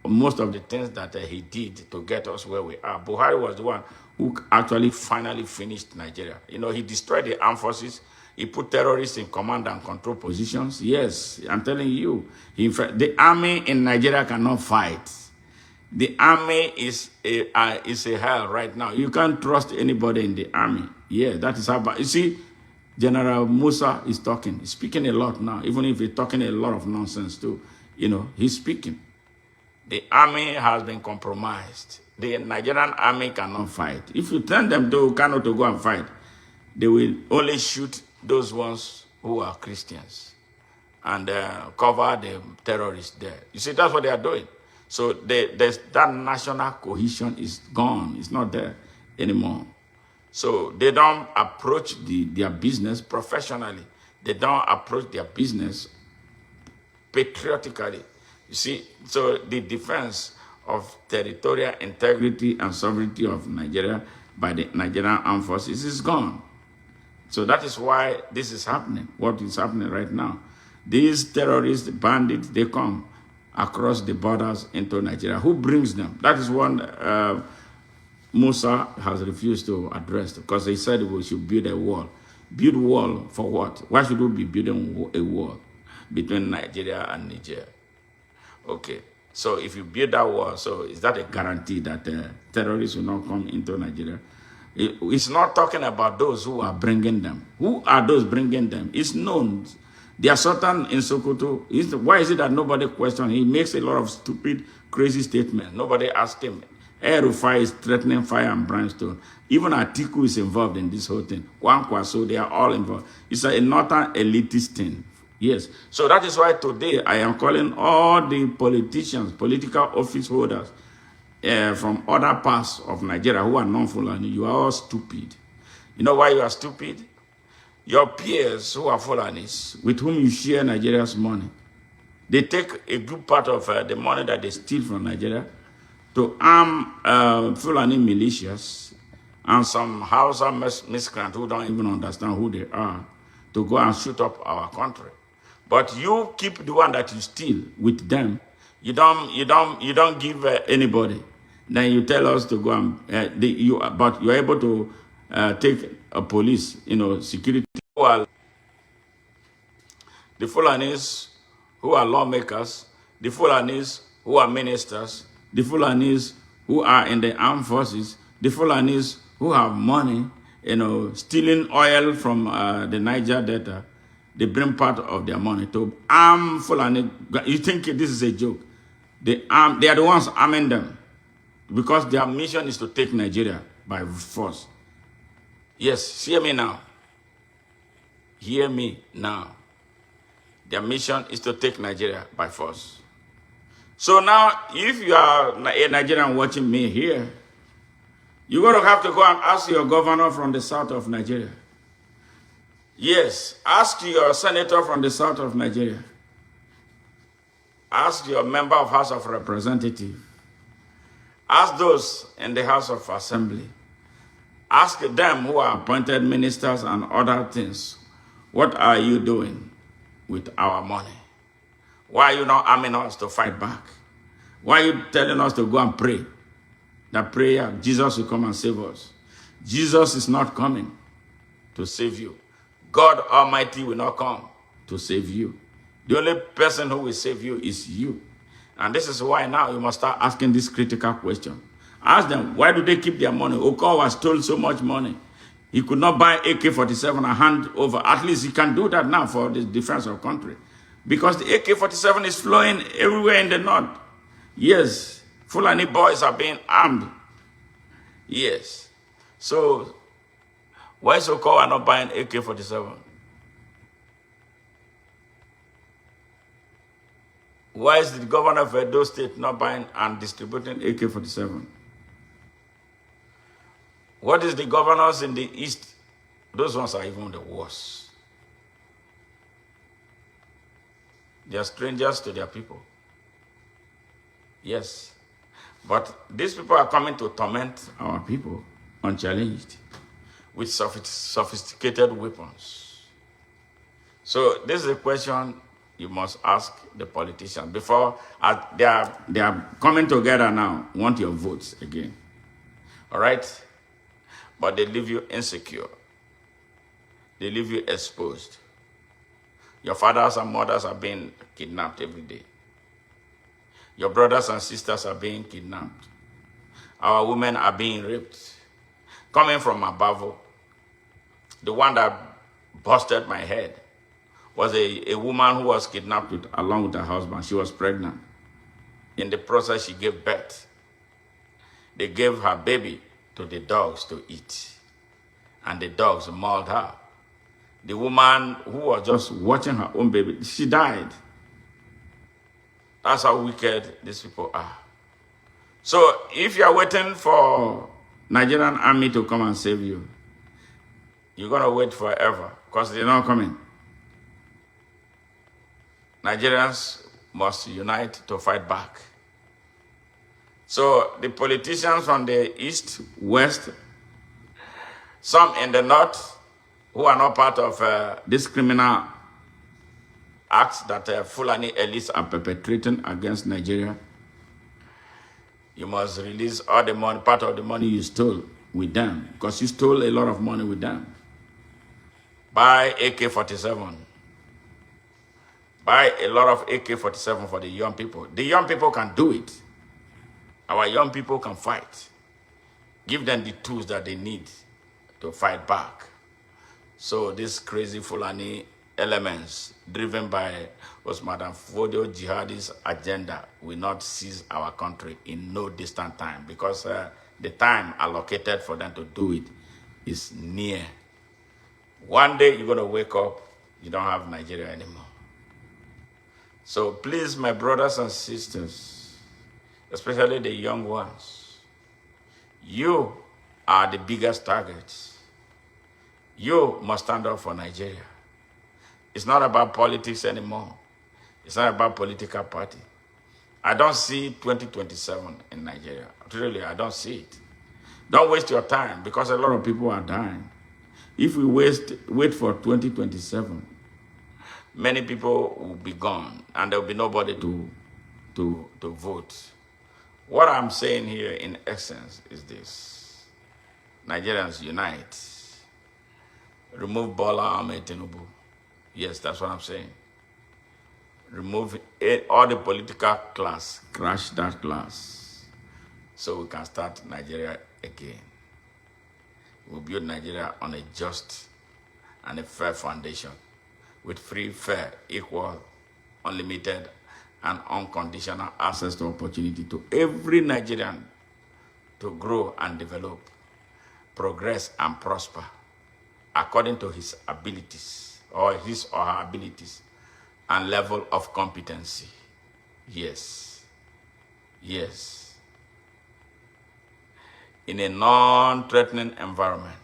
most of the things that he did to get us where we are. Buhari was the one who actually finally finished Nigeria. He destroyed the armed forces. He put terrorists in command and control positions. Yes, I'm telling you. The army in Nigeria cannot fight. The army is a hell right now. You can't trust anybody in the army. Yeah, that is how bad. You see, General Musa is talking. He's speaking a lot now, even if he's talking a lot of nonsense too. He's speaking. The army has been compromised. The Nigerian army cannot fight. If you tell them to cannot to go and fight, they will only shoot those ones who are Christians and cover the terrorists there. You see, that's what they are doing. So that national cohesion is gone. It's not there anymore. So they don't approach their business professionally. They don't approach their business patriotically. You see, so the defense of territorial integrity and sovereignty of Nigeria by the Nigerian armed forces is gone. So that is why this is happening, what is happening right now. These terrorists, bandits, they come across the borders into Nigeria. Who brings them? That is one Musa has refused to address, because he said we should build a wall. Build wall for what? Why should we be building a wall between Nigeria and Niger? Okay, so if you build that wall, so is that a guarantee that terrorists will not come into Nigeria? It's not talking about those who are bringing them. Who are those bringing them? It's known. They are certain in Sokoto. Why is it that nobody questions? He makes a lot of stupid, crazy statements. Nobody asked him. Rufai is threatening fire and brimstone. Even Atiku is involved in this whole thing. Kwankwaso, they are all involved. It's a northern elitist thing. Yes. So that is why today I am calling all the politicians, political office holders from other parts of Nigeria who are non-Fulani. You are all stupid. You know why you are stupid? Your peers who are Fulanis, with whom you share Nigeria's money, they take a good part of the money that they steal from Nigeria to arm Fulani militias and some Hausa miscreants who don't even understand who they are to go and shoot up our country. But you keep the one that you steal with them. You don't give anybody. Then you tell us to go and but you're able to take a police, security. Well, the Fulanis who are lawmakers, the Fulanis who are ministers, the Fulanis who are in the armed forces, the Fulanis who have money, stealing oil from the Niger Delta, they bring part of their money to arm Fulani. You think this is a joke? They are the ones arming them because their mission is to take Nigeria by force. Yes, hear me now. Hear me now. Their mission is to take Nigeria by force. So now, if you are a Nigerian watching me here, you're going to have to go and ask your governor from the south of Nigeria. Yes, ask your senator from the south of Nigeria. Ask your member of House of Representatives. Ask those in the House of Assembly. Ask them who are appointed ministers and other things. What are you doing with our money? Why are you not arming us to fight back? Why are you telling us to go and pray? That prayer, Jesus will come and save us. Jesus is not coming to save you. God Almighty will not come to save you. The only person who will save you is you. And this is why now you must start asking this critical question. Ask them, why do they keep their money? Okowa stole so much money. He could not buy AK-47 and hand over. At least he can do that now for the defense of country. Because the AK-47 is flowing everywhere in the north. Yes, Fulani boys are being armed. Yes. So, why is Okowa not buying AK-47? Why is the governor of Edo State not buying and distributing AK-47? What is the governors in the East? Those ones are even the worst. They are strangers to their people. Yes. But these people are coming to torment our people unchallenged with sophisticated weapons. So this is a question you must ask the politicians before they are coming together now, want your votes again. All right? But they leave you insecure. They leave you exposed. Your fathers and mothers are being kidnapped every day. Your brothers and sisters are being kidnapped. Our women are being raped. Coming from Abavo, the one that busted my head was a woman who was kidnapped along with her husband. She was pregnant. In the process, she gave birth. They gave her baby to the dogs to eat, and the dogs mauled her. The woman who was just watching her own baby, she died. That's how wicked these people are. So if you are waiting for Nigerian army to come and save you, you're going to wait forever because they're not coming. Nigerians must unite to fight back. So the politicians from the east, west, some in the north who are not part of this criminal acts that Fulani elites are perpetrating against Nigeria, you must release all the money, part of the money you stole with them, because you stole a lot of money with them. Buy AK-47. Buy a lot of AK-47 for the young people. The young people can do it. Our young people can fight. Give them the tools that they need to fight back. So these crazy Fulani elements driven by Madam Fodio jihadist agenda will not seize our country in no distant time, because the time allocated for them to do it is near. One day you're going to wake up, you don't have Nigeria anymore. So please, my brothers and sisters, especially the young ones, you are the biggest targets. You must stand up for Nigeria. It's not about politics anymore. It's not about political party. I don't see 2027 in Nigeria. Really, I don't see it. Don't waste your time, because a lot of people are dying. If we wait for 2027, many people will be gone and there will be nobody to vote. What I'm saying here in essence is this: Nigerians unite. Remove Bola Ahmed Tinubu. Yes, that's what I'm saying. Remove all the political class, crash that class, so we can start Nigeria again. We'll build Nigeria on a just and a fair foundation, with free, fair, equal, unlimited, and unconditional access to opportunity to every Nigerian to grow and develop, progress and prosper according to his abilities, or his or her abilities, and level of competency. Yes. Yes. In a non-threatening environment,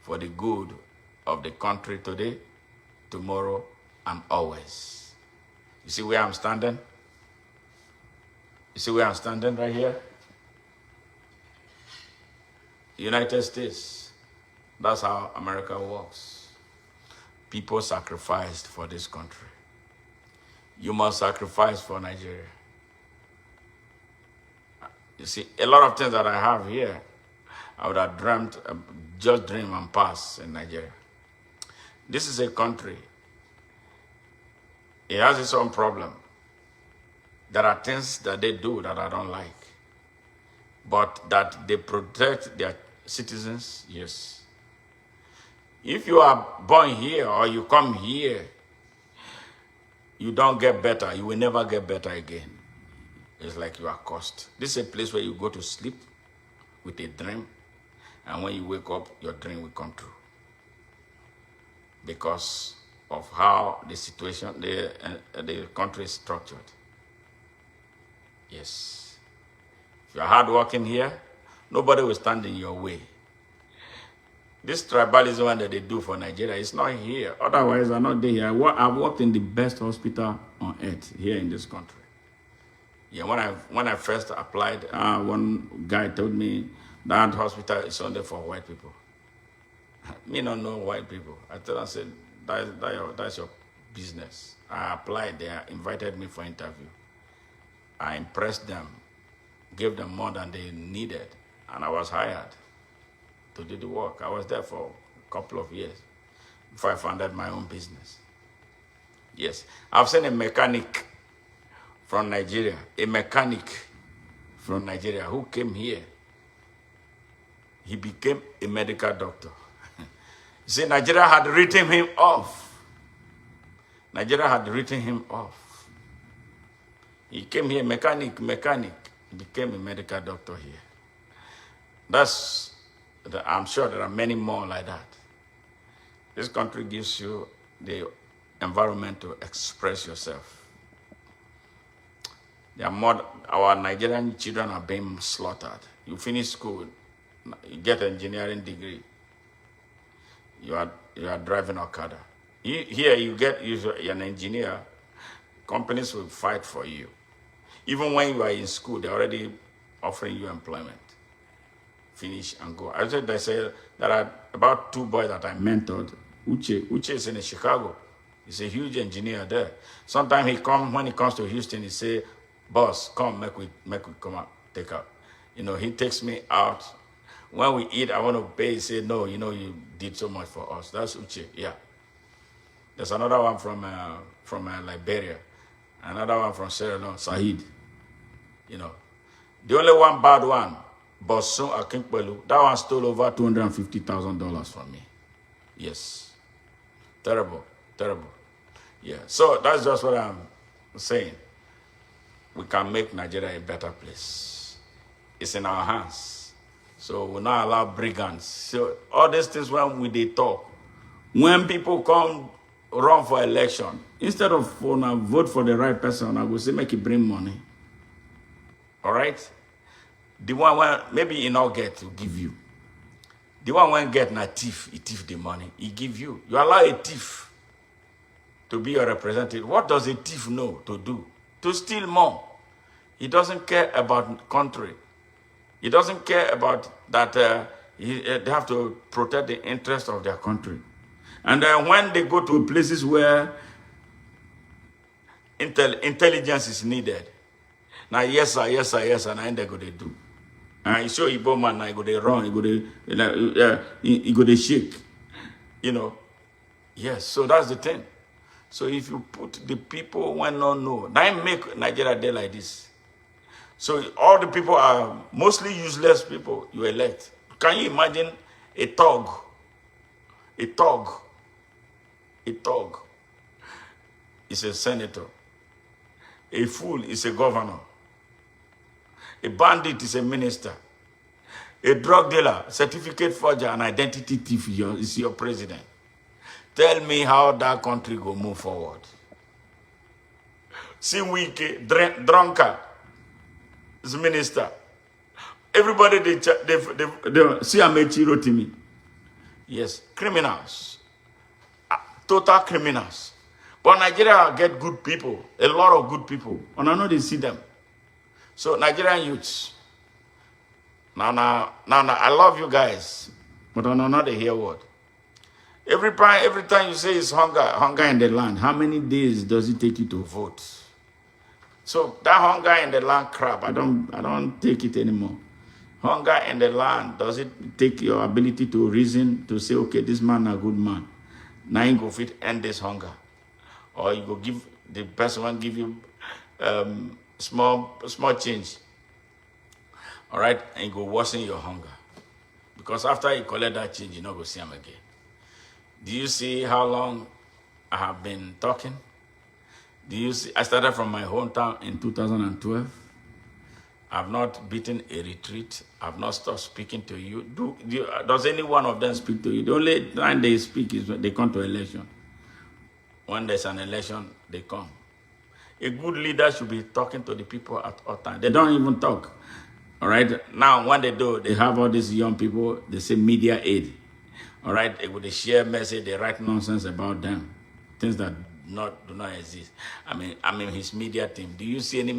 for the good of the country today, tomorrow, and always. You see where I'm standing? You see where I'm standing right here? United States. That's how America works. People sacrificed for this country. You must sacrifice for Nigeria. You see, a lot of things that I have here, I would have dreamt, just dream and pass in Nigeria. This is a country. It has its own problem. There are things that they do that I don't like. But that they protect their citizens, yes. If you are born here or you come here, you don't get better. You will never get better again. It's like you are cursed. This is a place where you go to sleep with a dream, and when you wake up, your dream will come true. Because of how the situation, the country is structured. Yes. If you are hardworking here, nobody will stand in your way. This tribalism that they do for Nigeria is not here. Otherwise, I'm not there here. I've worked in the best hospital on earth here in this country. Yeah, when I first applied, one guy told me that hospital is only for white people. Me not know white people. I told him, I said, that's your business. I applied, they invited me for interview. I impressed them, gave them more than they needed, and I was hired to do the work. I was there for a couple of years before I founded my own business. Yes, I've seen a mechanic from Nigeria, who came here. He became a medical doctor. See, Nigeria had written him off. Nigeria had written him off. He came here, mechanic. He became a medical doctor here. I'm sure there are many more like that. This country gives you the environment to express yourself. Our Nigerian children are being slaughtered. You finish school, you get an engineering degree. You are driving Okada. Here you're an engineer. Companies will fight for you. Even when you are in school, they're already offering you employment. Finish and go. I said there are about 2 boys that I mentored. Uche is in Chicago. He's a huge engineer there. Sometimes when he comes to Houston, he say, "Boss, come, make we come out, take out." He takes me out. When we eat, I want to pay. He say, "No, you did so much for us." That's Uche. Yeah. There's another one from Liberia, another one from Sierra Leone, Sahid. The only one bad one, Bosun Akinkpelu, that one stole over $250,000 from me. Yes. Terrible. Yeah. So that's just what I'm saying. We can make Nigeria a better place. It's in our hands. So we'll not allow brigands. So all these things when they talk, when people come run for election, instead of vote for the right person, I will say make it bring money. All right? The one when maybe he not get to give you. The one when get na thief, he thief the money, he give you. You allow a thief to be your representative. What does a thief know to do? To steal more. He doesn't care about country. He doesn't care about that they have to protect the interest of their country. And when they go to places where intelligence is needed, now yes sir, and they go to do. And you show Igbo man, I go to run, he go to shake. Yes, so that's the thing. So if you put the people when not know, that make Nigeria day like this. So all the people are mostly useless people you elect. Can you imagine a thug? A thug is a senator. A fool is a governor. A bandit is a minister. A drug dealer, certificate forger, and identity thief is your president. Tell me how that country will move forward. See, weak, drunkard is minister. Everybody, they see Amechi wrote to me. Yes, criminals. Total criminals. But Nigeria get good people, a lot of good people. And I know they see them. So Nigerian youths, now, I love you guys, but I know not they hear word. Every time you say it's hunger in the land, how many days does it take you to vote? So that hunger in the land crap, I don't take it anymore. Hunger in the land, does it take your ability to reason to say, okay, this man a good man. Now you go fit end this hunger. Or you go give the person one give you small change. All right, and you go worsen your hunger. Because after you collect that change, you not go see him again. Do you see how long I have been talking? Do you see? I started from my hometown in 2012. I've not beaten a retreat. I've not stopped speaking to you. Does any one of them speak to you? The only time they speak is when they come to election. When there's an election, they come. A good leader should be talking to the people at all times. They don't even talk. All right? Now, when they do, they have all these young people, they say media aid. All right? They share message, they write nonsense about them. Things that do not exist. I mean his media team. Do you see any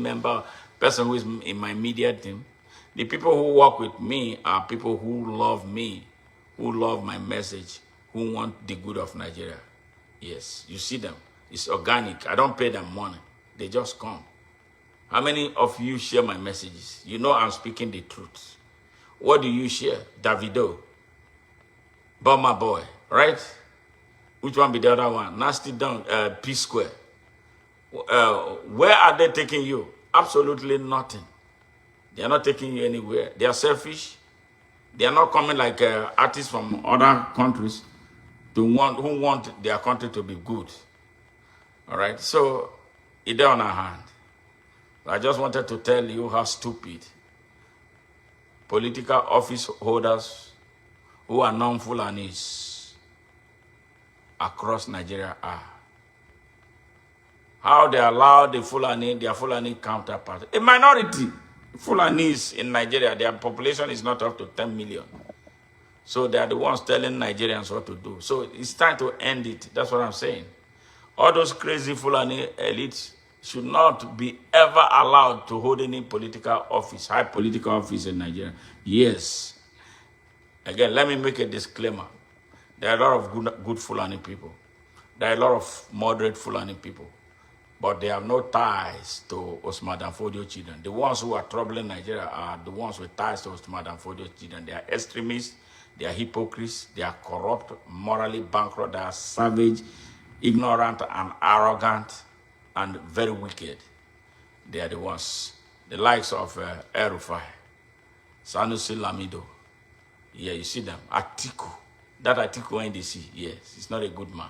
person who is in my media team? The people who work with me are people who love me, who love my message, who want the good of Nigeria. Yes, you see them. It's organic. I don't pay them money. They just come. How many of you share my messages? You know I'm speaking the truth. What do you share? Davido. Burma Boy, right? Which one be the other one? Nasty Down, P-Square. Where are they taking you? Absolutely nothing. They are not taking you anywhere. They are selfish. They are not coming like artists from other countries. who want their country to be good. All right, so it's on our hand. I just wanted to tell you how stupid political office holders who are non-Fulanis across Nigeria are. How they allow their Fulani counterpart, a minority Fulanis in Nigeria, their population is not up to 10 million. So they are the ones telling Nigerians what to do. So it's time to end it. That's what I'm saying. All those crazy Fulani elites should not be ever allowed to hold any political office, high political office in Nigeria. Yes. Again, let me make a disclaimer. There are a lot of good Fulani people. There are a lot of moderate Fulani people. But they have no ties to Osman Danfodio children. The ones who are troubling Nigeria are the ones with ties to Osman Danfodio children. They are extremists, they are hypocrites, they are corrupt, morally bankrupt, they are savage, ignorant and arrogant, and very wicked. They are the ones. The likes of Erufai, Sanusi Lamido. Yeah, you see them. Atiku. That Atiku NDC, yes, he's not a good man.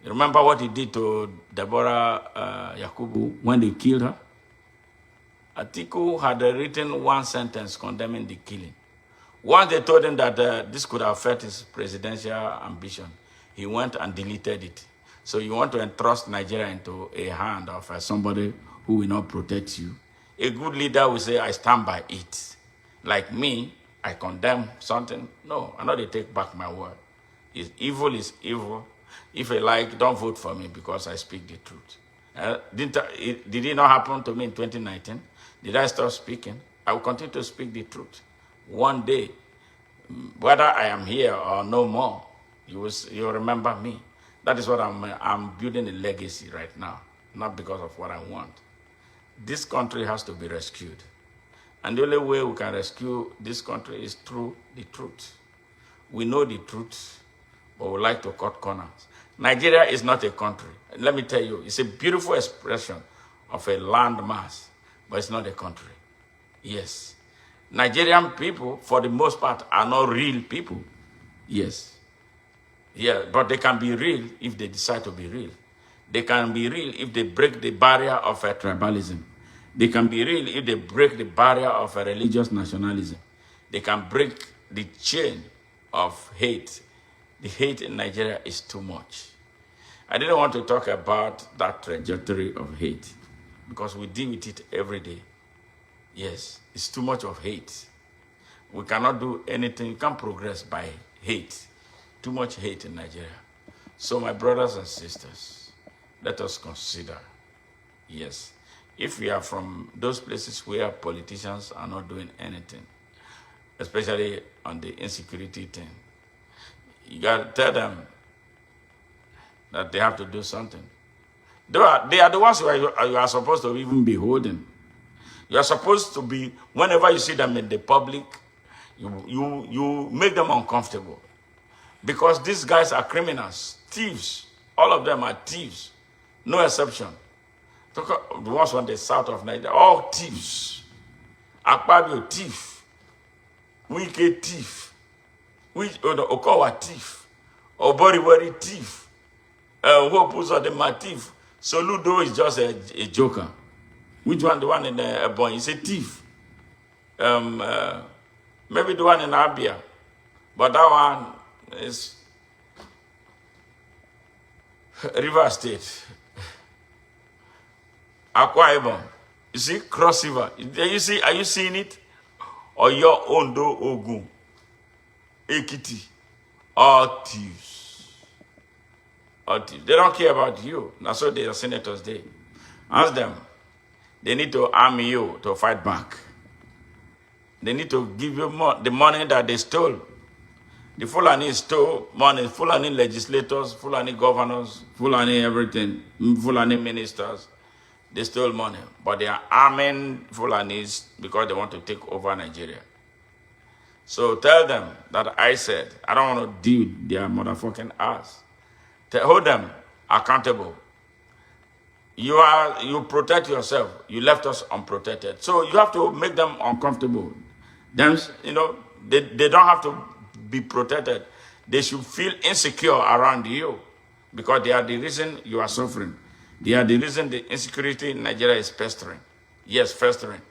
Remember what he did to Deborah Yakubu when they killed her? Atiku had written one sentence condemning the killing. Once they told him that this could affect his presidential ambition, he went and deleted it. So you want to entrust Nigeria into a hand of somebody who will not protect you. A good leader will say, I stand by it. Like me, I condemn something. No, I'm not going to take back my word. Evil is evil. If you like, don't vote for me because I speak the truth. Did it not happen to me in 2019? Did I stop speaking? I will continue to speak the truth. One day, whether I am here or no more, you will remember me. That is what I'm building a legacy right now, not because of what I want. This country has to be rescued. And the only way we can rescue this country is through the truth. We know the truth, but we like to cut corners. Nigeria is not a country. Let me tell you, it's a beautiful expression of a landmass, but it's not a country. Yes. Nigerian people, for the most part, are not real people. Yes. Yeah, but they can be real if they decide to be real. They can be real if they break the barrier of tribalism. They can be real if they break the barrier of religious nationalism. They can break the chain of hate. The hate in Nigeria is too much. I didn't want to talk about that trajectory of hate because we deal with it every day. Yes, it's too much of hate. We cannot do anything. You can't progress by hate. Too much hate in Nigeria. So my brothers and sisters, let us consider, yes, if we are from those places where politicians are not doing anything, especially on the insecurity thing, you got to tell them that they have to do something. They are the ones who you are supposed to even be holding. You are supposed to be, whenever you see them in the public, you make them uncomfortable. Because these guys are criminals, thieves. All of them are thieves. No exception. The ones from the south of Nigeria, all thieves. Akpabio thief. Wike thief. Okowa thief. Oboriwari thief. Hopuzo thief. Soludo is just a joker. Which one? The one in Ebonyi is a thief. Maybe the one in Abia. But that one is River State. Akwa Ibom. You see, Cross River. Are you seeing it? Or your Ondo Ogun, Ekiti, all thieves. All thieves. They don't care about you. That's what the senators did. Ask them. They need to arm you to fight back. They need to give you the money that they stole. The Fulani stole money. Fulani legislators, Fulani governors, Fulani everything, Fulani ministers. They stole money. But they are arming Fulanis because they want to take over Nigeria. So tell them that I said, I don't want to deal with their motherfucking ass. Hold them accountable. You protect yourself. You left us unprotected. So you have to make them uncomfortable. Them, they don't have to be protected. They should feel insecure around you because they are the reason you are suffering. They are the reason the insecurity in Nigeria is festering. Yes, festering.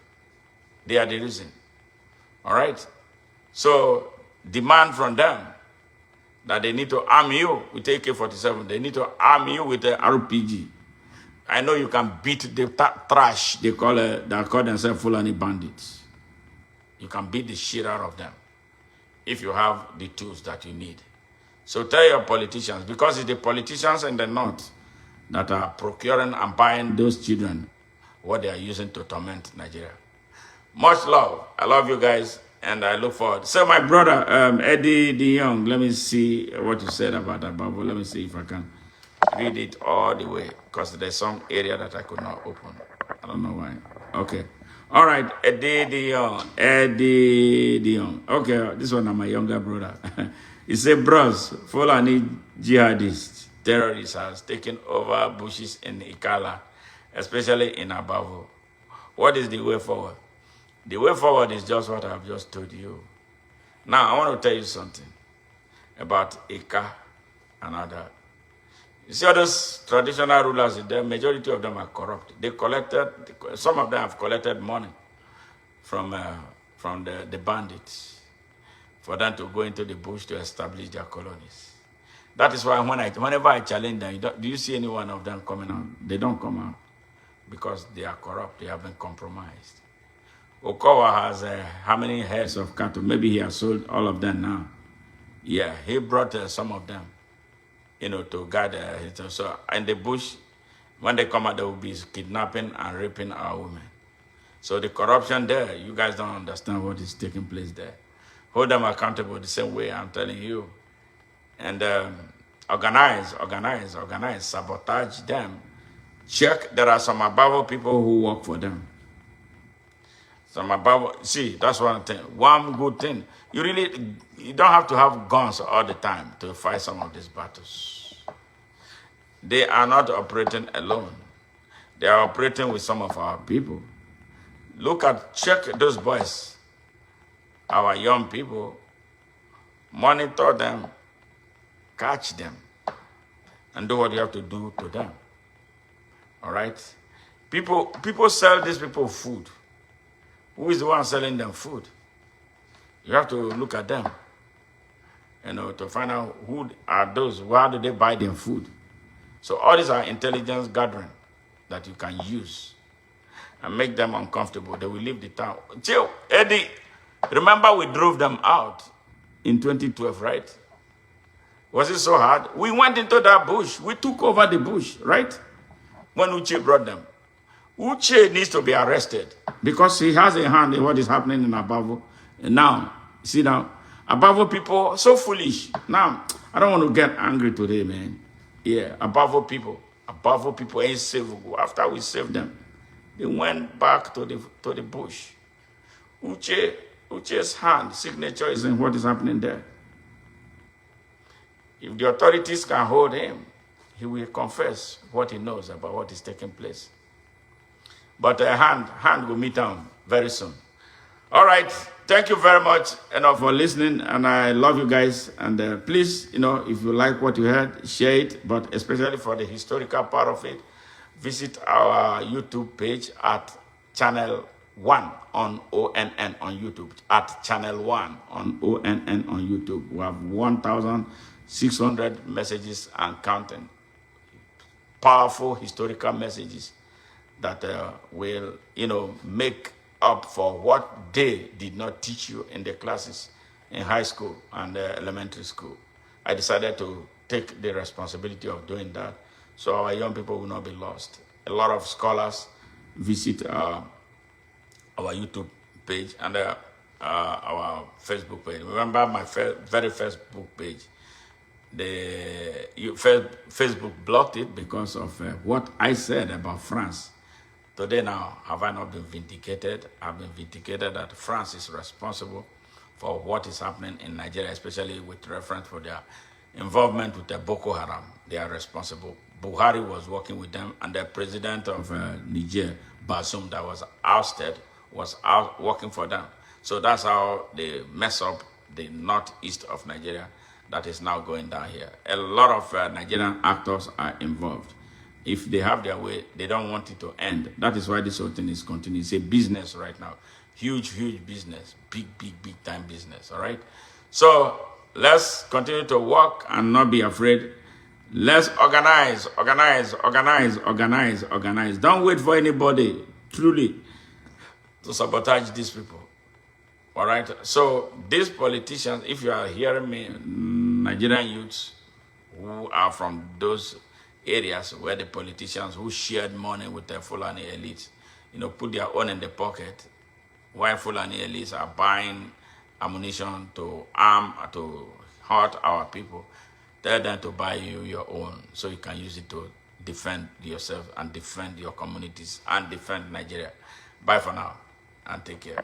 They are the reason. All right? So demand from them that they need to arm you with AK-47. They need to arm you with the RPG. I know you can beat the trash they call themselves Fulani bandits. You can beat the shit out of them if you have the tools that you need. So tell your politicians, because it's the politicians in the north that are procuring and buying those children what they are using to torment Nigeria. Much love. I love you guys, and I look forward. So my brother, Eddie the Young, let me see what you said about that Bible. Let me see if I can read it all the way, because there's some area that I could not open. I don't know why. Okay. All right, Eddie the Young. Okay, this one is my younger brother. He said, bros, Fulani jihadists, terrorists has taken over bushes in Ikala, especially in Abavo. What is the way forward? The way forward is just what I've just told you. Now, I want to tell you something about Ika and other. You see all those traditional rulers, the majority of them are corrupt. They collected, some of them have collected money from the bandits for them to go into the bush to establish their colonies. That is why whenever I challenge them, do you see any one of them coming out? They don't come out because they are corrupt. They have been compromised. Okowa has how many heads of cattle? Maybe he has sold all of them now. Yeah, he brought some of them, to guard. So in the bush, when they come out, they will be kidnapping and raping our women. So the corruption there, you guys don't understand what is taking place there. Hold them accountable the same way I'm telling you. And organize, sabotage them. Check, there are some Abavo people who work for them. Some Abavo, see, that's one thing. One good thing, you don't have to have guns all the time to fight some of these battles. They are not operating alone. They are operating with some of our people. Check those boys, our young people, monitor them, catch them, and do what you have to do to them. All right? People sell these people food. Who is the one selling them food? You have to look at them, to find out who are those, where do they buy them food. So all these are intelligence gathering that you can use and make them uncomfortable. They will leave the town. Chill, Eddie, remember we drove them out in 2012, right? Was it so hard? We went into that bush. We took over the bush, right? When Uche brought them. Uche needs to be arrested because he has a hand in what is happening in Abavo. And now, see now, Abavo people, so foolish. Now, I don't want to get angry today, man. Yeah, Abavo people ain't savable. After we saved them, they went back to the bush. Uche's hand, signature is in what is happening there. If the authorities can hold him, he will confess what he knows about what is taking place. But hand will meet him very soon. All right. Thank you very much for listening. And I love you guys. And please, if you like what you heard, share it. But especially for the historical part of it, visit our YouTube page at Channel 1 on ONN on YouTube. At Channel 1 on ONN on YouTube. We have 1,600 messages and counting. Powerful historical messages that will, make up for what they did not teach you in the classes in high school and elementary school. I decided to take the responsibility of doing that so our young people will not be lost. A lot of scholars visit our YouTube page and our Facebook page. Remember my very first book page? Facebook blocked it because of what I said about France. Today now, have I not been vindicated? I've been vindicated that France is responsible for what is happening in Nigeria, especially with reference for their involvement with the Boko Haram. They are responsible. Buhari was working with them, and the president of Niger, Bazoum, that was ousted, was out working for them. So that's how they mess up the northeast of Nigeria. that is now going down here. A lot of Nigerian actors are involved. If they have their way, they don't want it to end. That is why this whole thing is continuing. It's a business right now. Huge, huge business. Big, big, big time business, all right? So let's continue to work and not be afraid. Let's organize. Don't wait for anybody, truly, to sabotage these people. All right? So these politicians, if you are hearing me, Nigerian youths who are from those areas where the politicians who shared money with the Fulani elites, put their own in the pocket, while Fulani elites are buying ammunition to arm, to hurt our people, tell them to buy you your own so you can use it to defend yourself and defend your communities and defend Nigeria. Bye for now and take care.